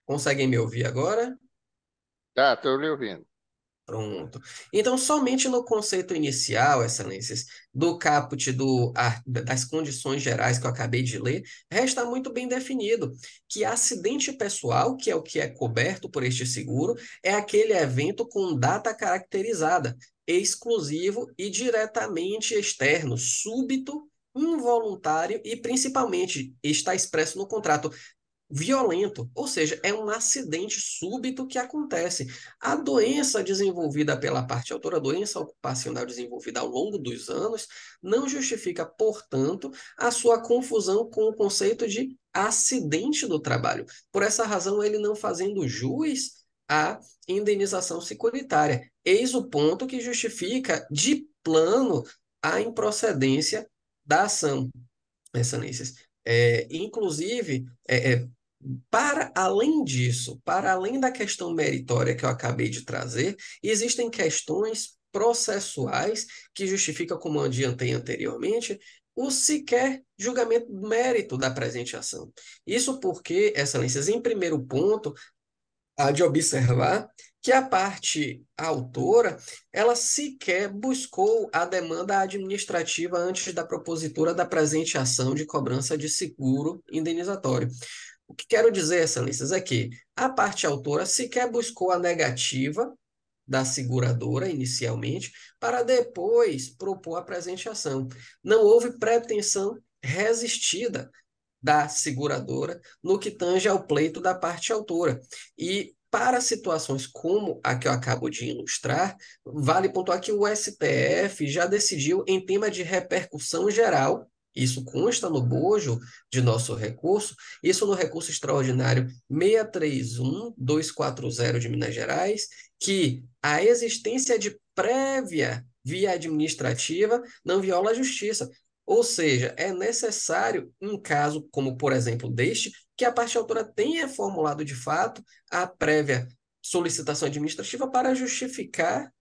Conseguem me ouvir agora? Tá, estou lhe ouvindo. Pronto. Então, somente no conceito inicial, excelências, do caput das condições gerais que eu acabei de ler, resta muito bem definido que acidente pessoal, que é o que é coberto por este seguro, é aquele evento com data caracterizada, exclusivo e diretamente externo, súbito, involuntário e, principalmente, está expresso no contrato, violento, ou seja, é um acidente súbito que acontece. A doença desenvolvida pela parte autora, a doença ocupacional desenvolvida ao longo dos anos, não justifica, portanto, a sua confusão com o conceito de acidente do trabalho. Por essa razão, ele não fazendo jus à indenização securitária. Eis o ponto que justifica, de plano, a improcedência da ação, excelências. Inclusive, para além disso, para além da questão meritória que eu acabei de trazer, existem questões processuais que justificam, como eu adiantei anteriormente, o sequer julgamento do mérito da presente ação. Isso porque, excelências, em primeiro ponto, há de observar que a parte autora, ela sequer buscou a demanda administrativa antes da propositura da presente ação de cobrança de seguro indenizatório. O que quero dizer, excelências, é que a parte autora sequer buscou a negativa da seguradora inicialmente, para depois propor a presente ação. Não houve pretensão resistida da seguradora no que tange ao pleito da parte autora. E para situações como a que eu acabo de ilustrar, vale pontuar que o STF já decidiu em tema de repercussão geral Isso consta no bojo de nosso recurso, isso no recurso extraordinário 631240 de Minas Gerais, que a existência de prévia via administrativa não viola a justiça. Ou seja, é necessário, em caso como, por exemplo, deste, que a parte autora tenha formulado de fato a prévia solicitação administrativa para justificar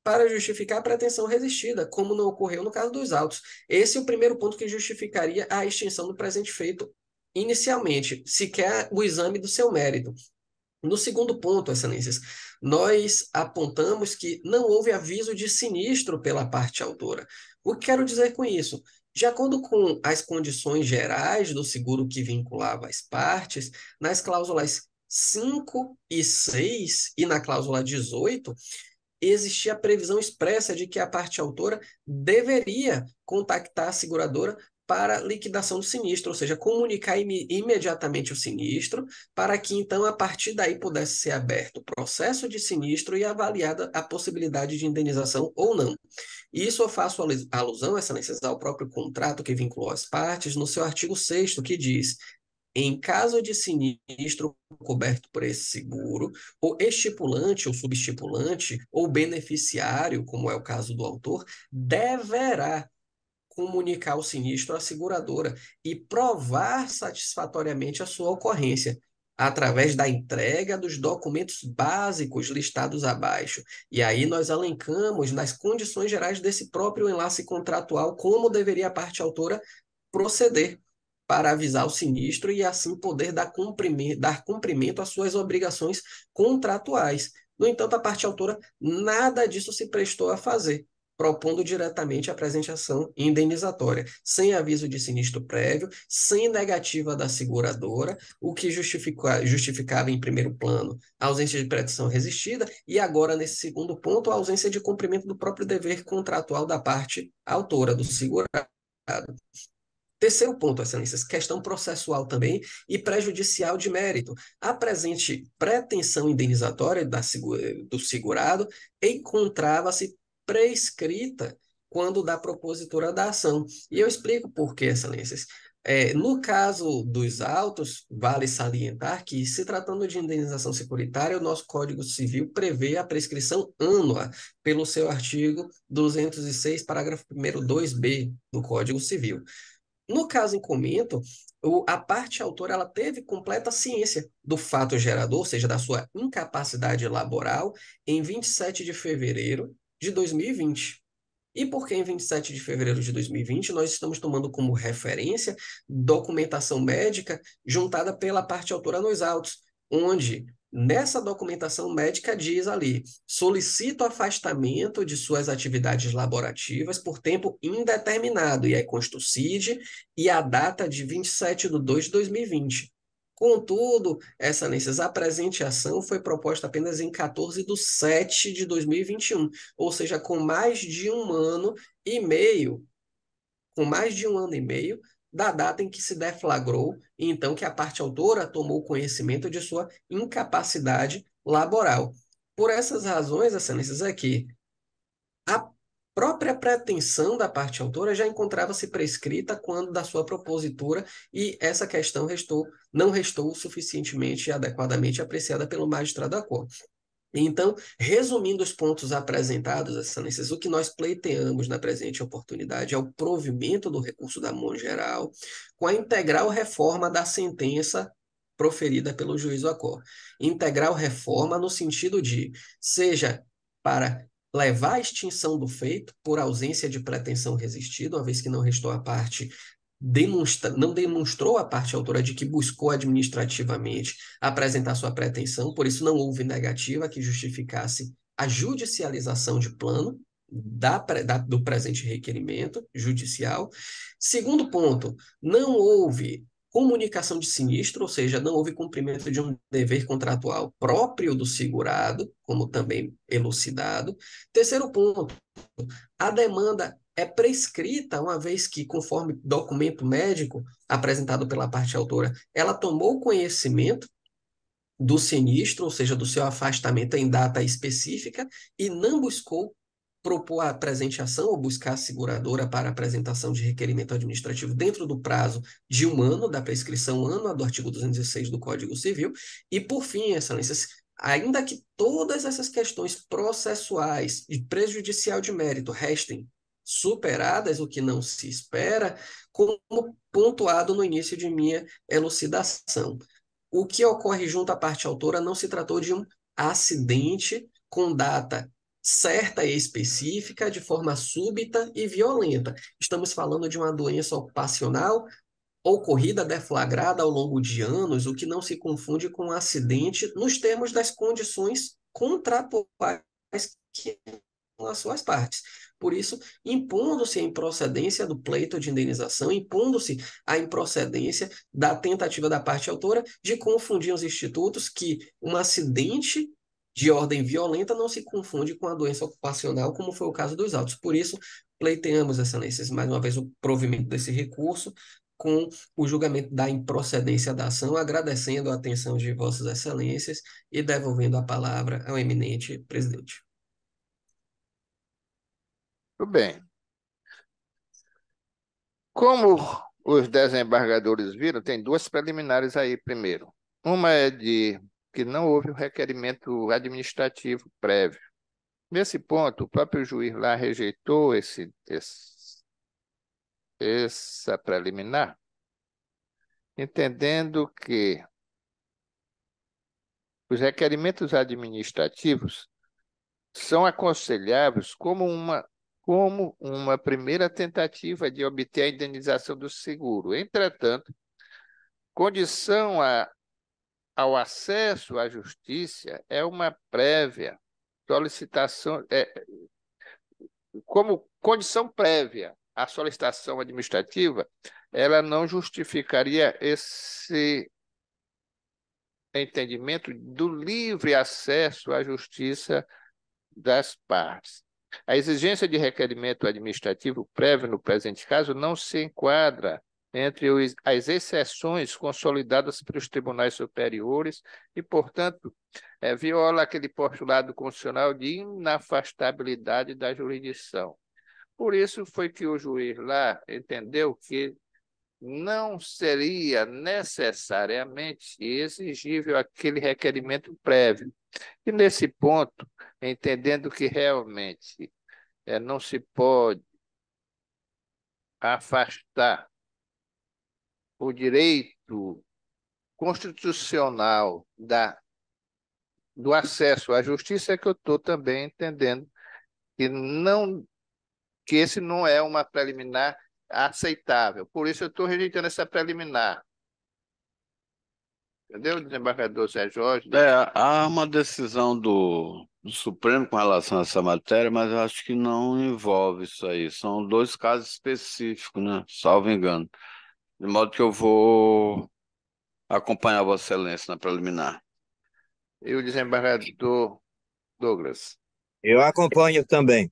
a pretensão resistida, como não ocorreu no caso dos autos. Esse é o primeiro ponto que justificaria a extinção do presente feito inicialmente, sequer o exame do seu mérito. No segundo ponto, excelências, nós apontamos que não houve aviso de sinistro pela parte autora. O que quero dizer com isso? De acordo com as condições gerais do seguro que vinculava as partes, nas cláusulas 5 e 6 e na cláusula 18, existia a previsão expressa de que a parte autora deveria contactar a seguradora para liquidação do sinistro, ou seja, comunicar imediatamente o sinistro, para que então a partir daí pudesse ser aberto o processo de sinistro e avaliada a possibilidade de indenização ou não. Isso eu faço alusão, excelências, ao próprio contrato que vinculou as partes no seu artigo 6º, que diz: em caso de sinistro coberto por esse seguro, o estipulante ou subestipulante ou beneficiário, como é o caso do autor, deverá comunicar o sinistro à seguradora e provar satisfatoriamente a sua ocorrência, através da entrega dos documentos básicos listados abaixo. E aí nós elencamos nas condições gerais desse próprio enlace contratual como deveria a parte autora proceder para avisar o sinistro e assim poder dar cumprimento às suas obrigações contratuais. No entanto, a parte autora nada disso se prestou a fazer, propondo diretamente a presente ação indenizatória, sem aviso de sinistro prévio, sem negativa da seguradora, o que justificava, em primeiro plano, a ausência de pretensão resistida e agora, nesse segundo ponto, a ausência de cumprimento do próprio dever contratual da parte autora, do segurado. Terceiro ponto, excelências, questão processual também e prejudicial de mérito. A presente pretensão indenizatória do segurado encontrava-se prescrita quando da propositura da ação. E eu explico por quê, excelências. No caso dos autos, vale salientar que, se tratando de indenização securitária, o nosso Código Civil prevê a prescrição ânua pelo seu artigo 206, parágrafo 1º, 2b do Código Civil. No caso em comento, a parte autora ela teve completa ciência do fato gerador, ou seja, da sua incapacidade laboral, em 27 de fevereiro de 2020. E por que em 27 de fevereiro de 2020 nós estamos tomando como referência documentação médica juntada pela parte autora nos autos, onde nessa documentação médica diz ali: solicito afastamento de suas atividades laborativas por tempo indeterminado, e aí consta o CID e a data de 27/2/2020. Contudo, excelências, a presente ação foi proposta apenas em 14/7/2021, ou seja, com mais de um ano e meio da data em que se deflagrou, e então que a parte autora tomou conhecimento de sua incapacidade laboral. Por essas razões, excelências, aqui, a própria pretensão da parte autora já encontrava-se prescrita quando da sua propositura, e essa questão não restou suficientemente e adequadamente apreciada pelo magistrado da Corte. Então, resumindo os pontos apresentados, excelências, o que nós pleiteamos na presente oportunidade é o provimento do recurso da mão geral com a integral reforma da sentença proferida pelo juiz do Acor. Integral reforma no sentido de, seja para levar à extinção do feito por ausência de pretensão resistida, uma vez que não restou a parte não demonstrou a parte autora de que buscou administrativamente apresentar sua pretensão, por isso não houve negativa que justificasse a judicialização de plano do presente requerimento judicial. Segundo ponto, não houve comunicação de sinistro, ou seja, não houve cumprimento de um dever contratual próprio do segurado, como também elucidado. Terceiro ponto, a demanda é prescrita, uma vez que, conforme documento médico apresentado pela parte autora, ela tomou conhecimento do sinistro, ou seja, do seu afastamento em data específica, e não buscou propor a presente ação ou buscar a seguradora para apresentação de requerimento administrativo dentro do prazo de 1 ano da prescrição ânua do artigo 206 do Código Civil. E, por fim, excelências, ainda que todas essas questões processuais e prejudicial de mérito restem superadas, o que não se espera, como pontuado no início de minha elucidação. O que ocorre junto à parte autora não se tratou de um acidente com data certa e específica, de forma súbita e violenta. Estamos falando de uma doença ocupacional ocorrida, deflagrada ao longo de anos, o que não se confunde com um acidente nos termos das condições contratuais que as suas partes. Por isso, impondo-se a improcedência do pleito de indenização, impondo-se a improcedência da tentativa da parte autora de confundir os institutos, que um acidente de ordem violenta não se confunde com a doença ocupacional, como foi o caso dos autos. Por isso, pleiteamos, excelências, mais uma vez, o provimento desse recurso com o julgamento da improcedência da ação, agradecendo a atenção de vossas excelências e devolvendo a palavra ao eminente presidente. Tudo bem. Como os desembargadores viram, tem duas preliminares aí primeiro. Uma é de que não houve o requerimento administrativo prévio. Nesse ponto, o próprio juiz lá rejeitou essa preliminar, entendendo que os requerimentos administrativos são aconselháveis como uma primeira tentativa de obter a indenização do seguro. Entretanto, condição ao acesso à justiça é uma prévia solicitação, como condição prévia à solicitação administrativa, ela não justificaria esse entendimento do livre acesso à justiça das partes. A exigência de requerimento administrativo prévio, no presente caso, não se enquadra entre as exceções consolidadas pelos tribunais superiores e, portanto, viola aquele postulado constitucional de inafastabilidade da jurisdição. Por isso foi que o juiz lá entendeu que não seria necessariamente exigível aquele requerimento prévio. E, nesse ponto, entendendo que realmente não se pode afastar o direito constitucional do acesso à justiça, é que eu estou também entendendo que esse não é uma preliminar aceitável. Por isso eu estou rejeitando essa preliminar. Entendeu, desembargador Sérgio Jorge? Há uma decisão do Supremo com relação a essa matéria, mas eu acho que não envolve isso aí. São dois casos específicos, né? Salvo engano. De modo que eu vou acompanhar Vossa Excelência na preliminar. E o desembargador Douglas? Eu acompanho também.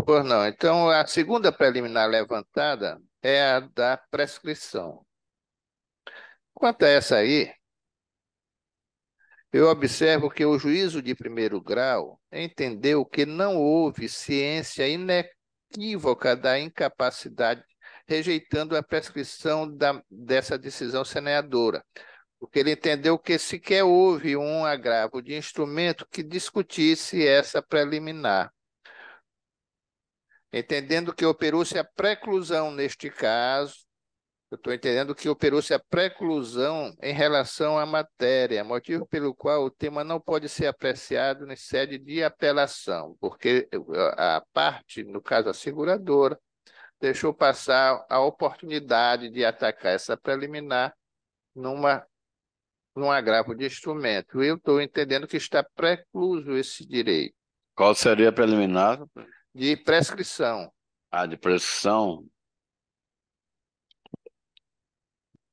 Pois não. Então, a segunda preliminar levantada é a da prescrição. Quanto a essa aí, eu observo que o juízo de primeiro grau entendeu que não houve ciência inequívoca da incapacidade, rejeitando a prescrição dessa decisão semeadora, porque ele entendeu que sequer houve um agravo de instrumento que discutisse essa preliminar. Entendendo que operou-se a preclusão neste caso, eu estou entendendo que operou-se a preclusão em relação à matéria, motivo pelo qual o tema não pode ser apreciado em sede de apelação, porque a parte, no caso a seguradora, deixou passar a oportunidade de atacar essa preliminar num agravo de instrumento. Eu estou entendendo que está precluso esse direito. Qual seria a preliminar? De prescrição. De prescrição?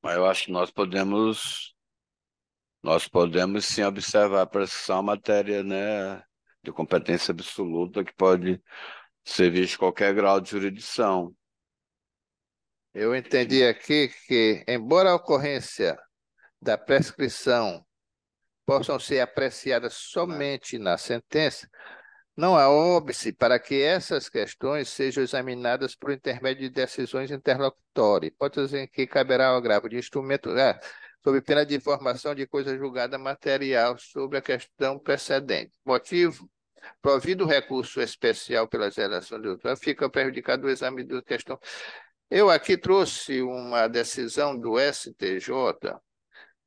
Mas eu acho que nós podemos sim observar a prescrição, matéria, né, de competência absoluta que pode ser visto qualquer grau de jurisdição. Eu entendi aqui que, embora a ocorrência da prescrição possam ser apreciadas somente na sentença, Não há óbice para que essas questões sejam examinadas por intermédio de decisões interlocutórias, hipótese em que caberá ao agravo de instrumento, sob pena de informação de coisa julgada material sobre a questão precedente. Motivo: provido o recurso especial pelas relações de outrora, fica prejudicado o exame da questão. Eu aqui trouxe uma decisão do STJ,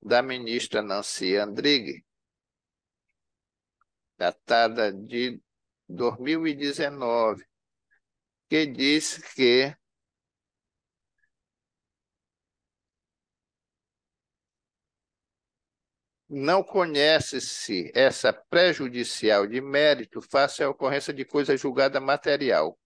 da ministra Nancy Andrighi, datada de 2019, que diz que não conhece-se essa prejudicial de mérito face à ocorrência de coisa julgada material.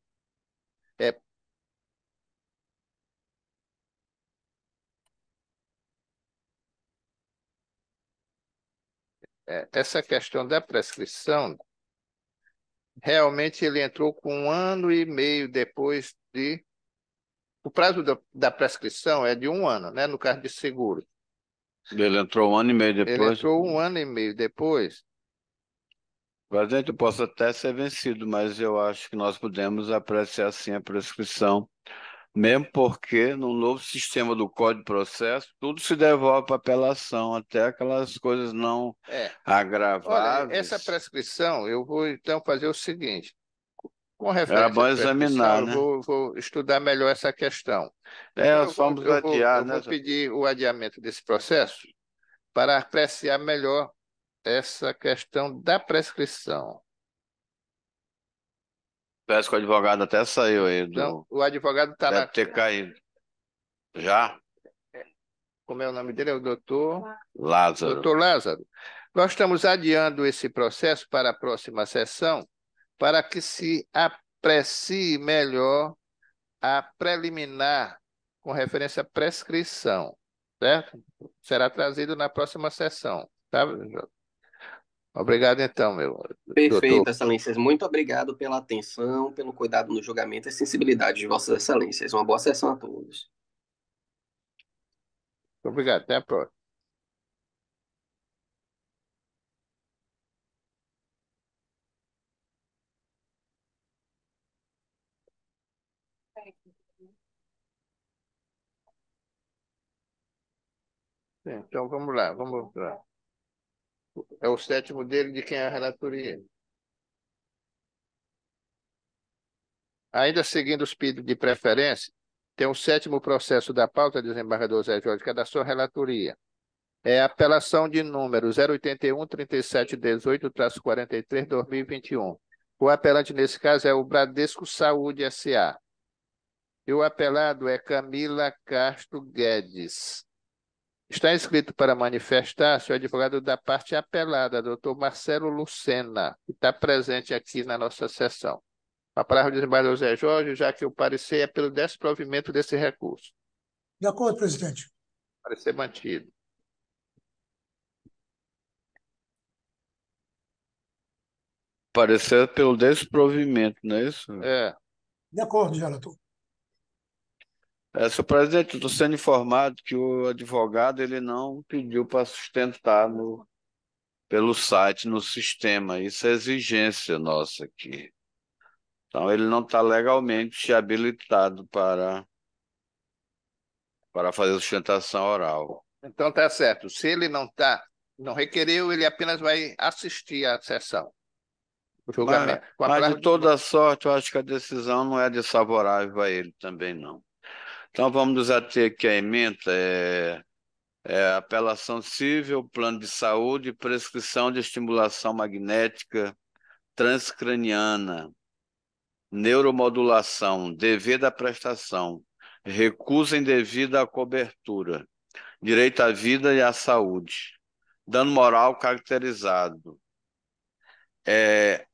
Essa questão da prescrição, realmente ele entrou com 1 ano e meio depois de... O prazo da prescrição é de 1 ano, né, no caso de seguro. Ele entrou 1 ano e meio Ele depois. entrou 1 ano e meio depois. Presidente, eu posso até ser vencido, mas eu acho que nós podemos apreciar sim a prescrição, mesmo porque no novo sistema do Código de Processo, tudo se devolve para apelação, até aquelas coisas não Olha, agraváveis. essa prescrição, eu vou então fazer o seguinte. Com Era referência bom à prescrição, examinar, eu né? vou estudar melhor essa questão. Então, Nós vamos adiar, né? eu vou pedir o adiamento desse processo para apreciar melhor essa questão da prescrição. Parece que o advogado até saiu aí Então, o advogado está Deve ter caído. Já? Como é o nome dele? É o doutor Lázaro. Doutor Lázaro. Nós estamos adiando esse processo para a próxima sessão para que se aprecie melhor a preliminar com referência à prescrição, certo? Será trazido na próxima sessão, tá? Obrigado, então, meu Perfeito, doutor. Excelências. Muito obrigado pela atenção, pelo cuidado no julgamento e sensibilidade de Vossas Excelências. Uma boa sessão a todos. Obrigado, até a próxima. Então, vamos lá, vamos lá. É o 7º dele, de quem é a relatoria. Ainda seguindo os pedidos de preferência, tem o 7º processo da pauta, desembargador Zé Jorge, que é da sua relatoria. É a apelação de número 081-3718-43-2021. O apelante, nesse caso, é o Bradesco Saúde S.A. E o apelado é Camila Castro Guedes. Está inscrito para manifestar-se o advogado da parte apelada, doutor Marcelo Lucena, que está presente aqui na nossa sessão. A palavra do desembargador Zé Jorge, já que o parecer é pelo desprovimento desse recurso. De acordo, presidente. Parecer mantido. Parecer pelo desprovimento, não é isso? É. De acordo, relator. Senhor presidente, estou sendo informado que o advogado ele não pediu para sustentar pelo site, no sistema. Isso é exigência nossa aqui. Então, ele não está legalmente habilitado para fazer sustentação oral. Então tá certo. Se ele não requereu, ele apenas vai assistir à sessão. O julgamento. Mas de toda sorte, eu acho que a decisão não é desfavorável a ele também, não. Então vamos nos ater aqui à ementa, apelação civil, plano de saúde, prescrição de estimulação magnética transcraniana, neuromodulação, dever da prestação, recusa indevida à cobertura, direito à vida e à saúde, dano moral caracterizado,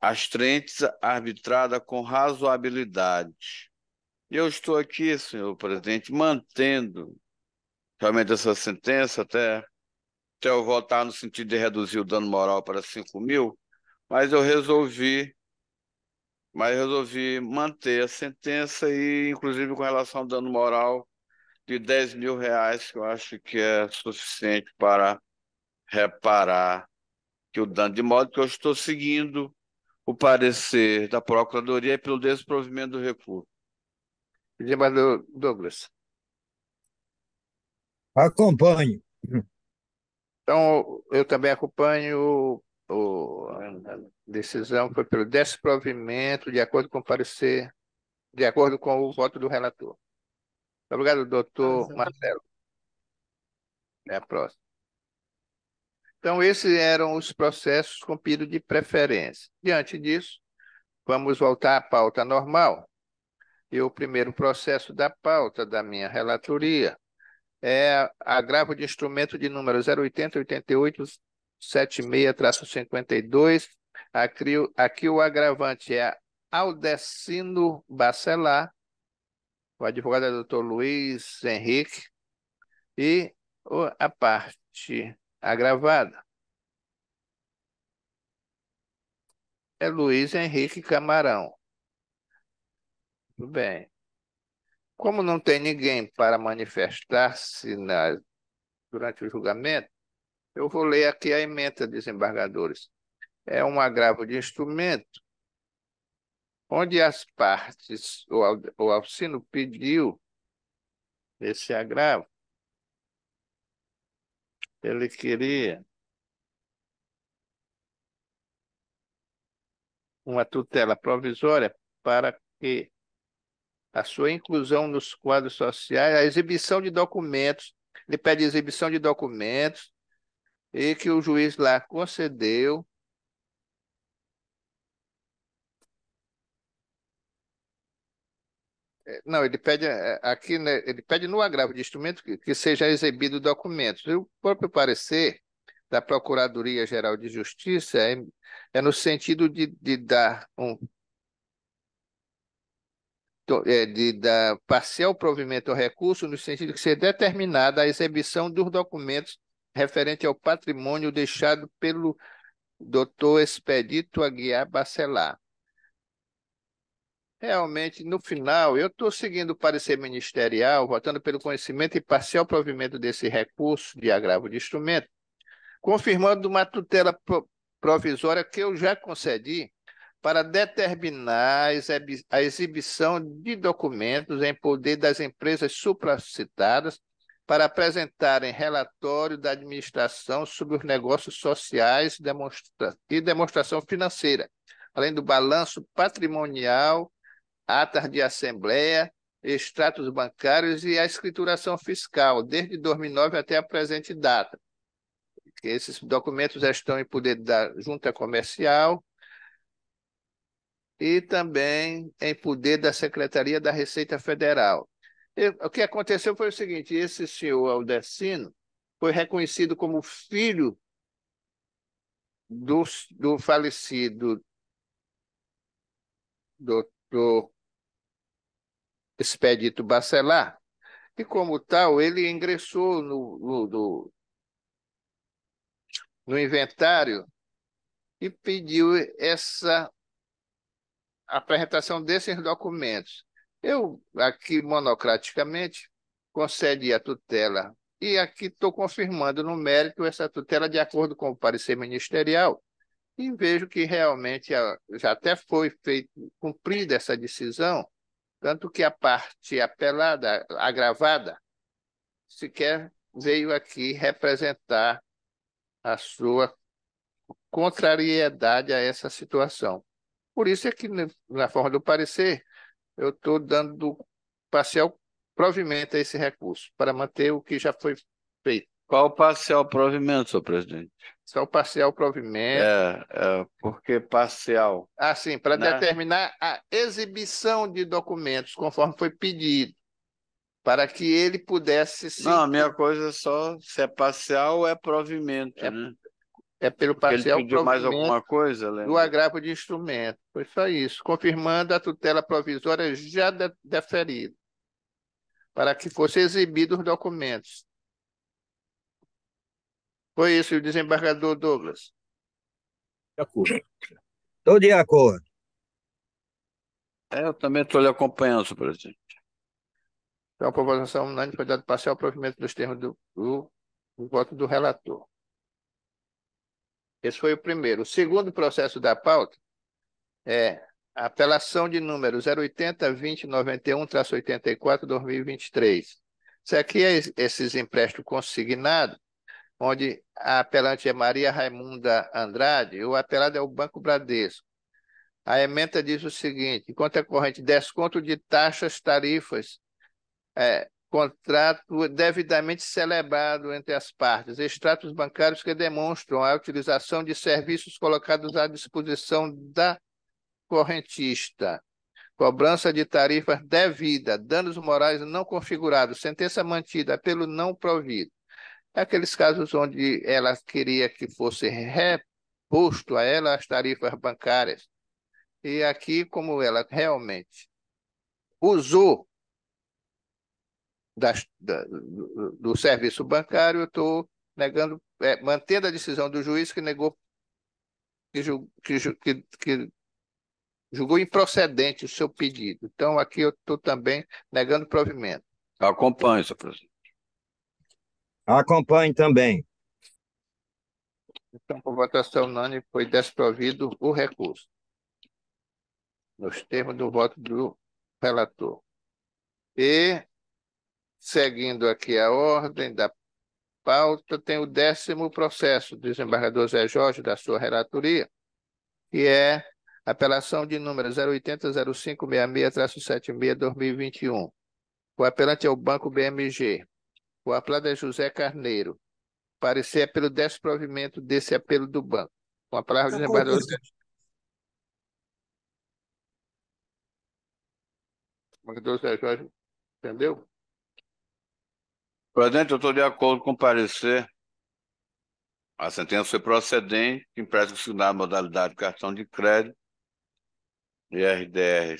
astrentes arbitrada com razoabilidade. E eu estou aqui, senhor presidente, mantendo realmente essa sentença até eu votar no sentido de reduzir o dano moral para 5.000, mas eu resolvi manter a sentença e, inclusive, com relação ao dano moral de R$ 10.000, que eu acho que é suficiente para reparar que o dano, de modo que eu estou seguindo o parecer da Procuradoria e pelo desprovimento do recurso. Desembargador Douglas. Acompanho. Então, eu também acompanho a decisão, foi pelo desprovimento, de acordo com o parecer, de acordo com o voto do relator. Obrigado, doutor Marcelo. É a próxima. Então, esses eram os processos com pedido de preferência. Diante disso, vamos voltar à pauta normal. E o primeiro processo da pauta da minha relatoria é agravo de instrumento de número 080-88-76-52. Aqui o agravante é Aldecino Bacelar, o advogado é o doutor Luiz Henrique, e a parte agravada é Luiz Henrique Camarão. Tudo bem. Como não tem ninguém para manifestar-se durante o julgamento, eu vou ler aqui a ementa, desembargadores. É um agravo de instrumento, onde as partes, o Alcino pediu esse agravo. Ele queria uma tutela provisória para que a sua inclusão nos quadros sociais, a exibição de documentos, ele pede exibição de documentos, e que o juiz lá concedeu. Não, ele pede aqui, né, ele pede no agravo de instrumento que seja exibido documentos. E o próprio parecer da Procuradoria-Geral de Justiça é no sentido de dar de dar parcial provimento ao recurso, no sentido de ser determinada a exibição dos documentos referente ao patrimônio deixado pelo doutor Expedito Aguiar Bacelar. Realmente, no final, eu estou seguindo o parecer ministerial, votando pelo conhecimento e parcial provimento desse recurso de agravo de instrumento, confirmando uma tutela provisória que eu já concedi para determinar a exibição de documentos em poder das empresas supracitadas para apresentarem relatório da administração sobre os negócios sociais e demonstração financeira, além do balanço patrimonial, atas de assembleia, extratos bancários e a escrituração fiscal, desde 2009 até a presente data. Esses documentos já estão em poder da Junta Comercial e também em poder da Secretaria da Receita Federal. O que aconteceu foi o seguinte: esse senhor Aldecino foi reconhecido como filho do falecido doutor Expedito Bacelar, e como tal, ele ingressou no inventário e pediu essa apresentação desses documentos. Eu, aqui, monocraticamente, concedi a tutela, e aqui estou confirmando no mérito essa tutela de acordo com o parecer ministerial, e vejo que realmente já até foi cumprida essa decisão, tanto que a parte apelada, agravada, sequer veio aqui representar a sua contrariedade a essa situação. Por isso é que, na forma do parecer, eu estou dando parcial provimento a esse recurso, para manter o que já foi feito. Qual o parcial provimento, senhor presidente? Só o parcial provimento. Por que parcial? Sim, para né? determinar a exibição de documentos, conforme foi pedido, para que ele pudesse... Não, a minha coisa é só se é parcial ou é provimento, né? É pelo Porque parcial ele pediu mais provimento alguma coisa, lembra? do agravo de instrumento. Foi só isso, confirmando a tutela provisória já deferida, para que fossem exibidos os documentos. Foi isso, o desembargador Douglas. De acordo. Estou de acordo. Eu também estou lhe acompanhando, senhor presidente. Então, a proposição unânime foi dado parcial provimento dos termos do voto do relator. Esse foi o primeiro. O segundo processo da pauta é a apelação de número 080-2091-84-2023. Isso aqui é esses empréstimos consignados, onde a apelante é Maria Raimunda Andrade e o apelado é o Banco Bradesco. A ementa diz o seguinte: conta corrente, desconto de taxas, tarifas, contrato devidamente celebrado entre as partes, extratos bancários que demonstram a utilização de serviços colocados à disposição da correntista, cobrança de tarifa devida, danos morais não configurados, sentença mantida, apelo não provido. Aqueles casos onde ela queria que fosse reposto a ela as tarifas bancárias. E aqui, como ela realmente usou do serviço bancário, eu estou negando, mantendo a decisão do juiz que negou, que julgou improcedente o seu pedido. Então, aqui eu estou também negando provimento. Acompanho, senhor presidente. Acompanho também. Então, por votação unânime, foi desprovido o recurso, nos termos do voto do relator. E, seguindo aqui a ordem da pauta, tem o 10º processo do desembargador Zé Jorge, da sua relatoria, que é apelação de número 080-0566-76-2021. O apelante é o Banco BMG. O apelado é José Carneiro. Parecer é pelo desprovimento desse apelo do banco. Com a palavra do desembargador Zé Jorge. Entendeu? Presidente, eu estou de acordo com o parecer. A sentença foi procedente, empréstimo consignado modalidade cartão de crédito, IRDR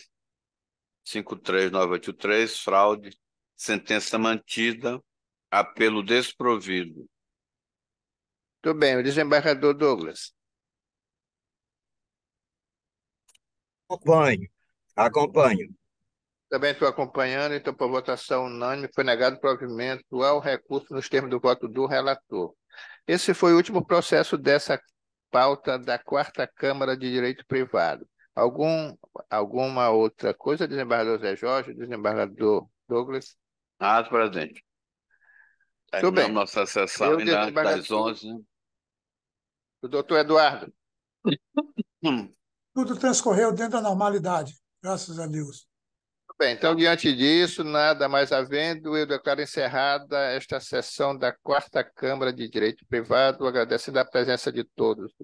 53983, fraude, sentença mantida, apelo desprovido. Muito bem, o desembargador Douglas. Acompanho. Também estou acompanhando, então, por votação unânime, foi negado provimento ao recurso nos termos do voto do relator. Esse foi o último processo dessa pauta da 4ª Câmara de Direito Privado. Alguma outra coisa, desembargador Zé Jorge, desembargador Douglas? Nada, presidente. Tudo bem. Nossa sessão ainda das 11. O doutor Eduardo. Tudo transcorreu dentro da normalidade, graças a Deus. Bem, então, diante disso, nada mais havendo, eu declaro encerrada esta sessão da 4ª Câmara de Direito Privado, agradecendo a presença de todos.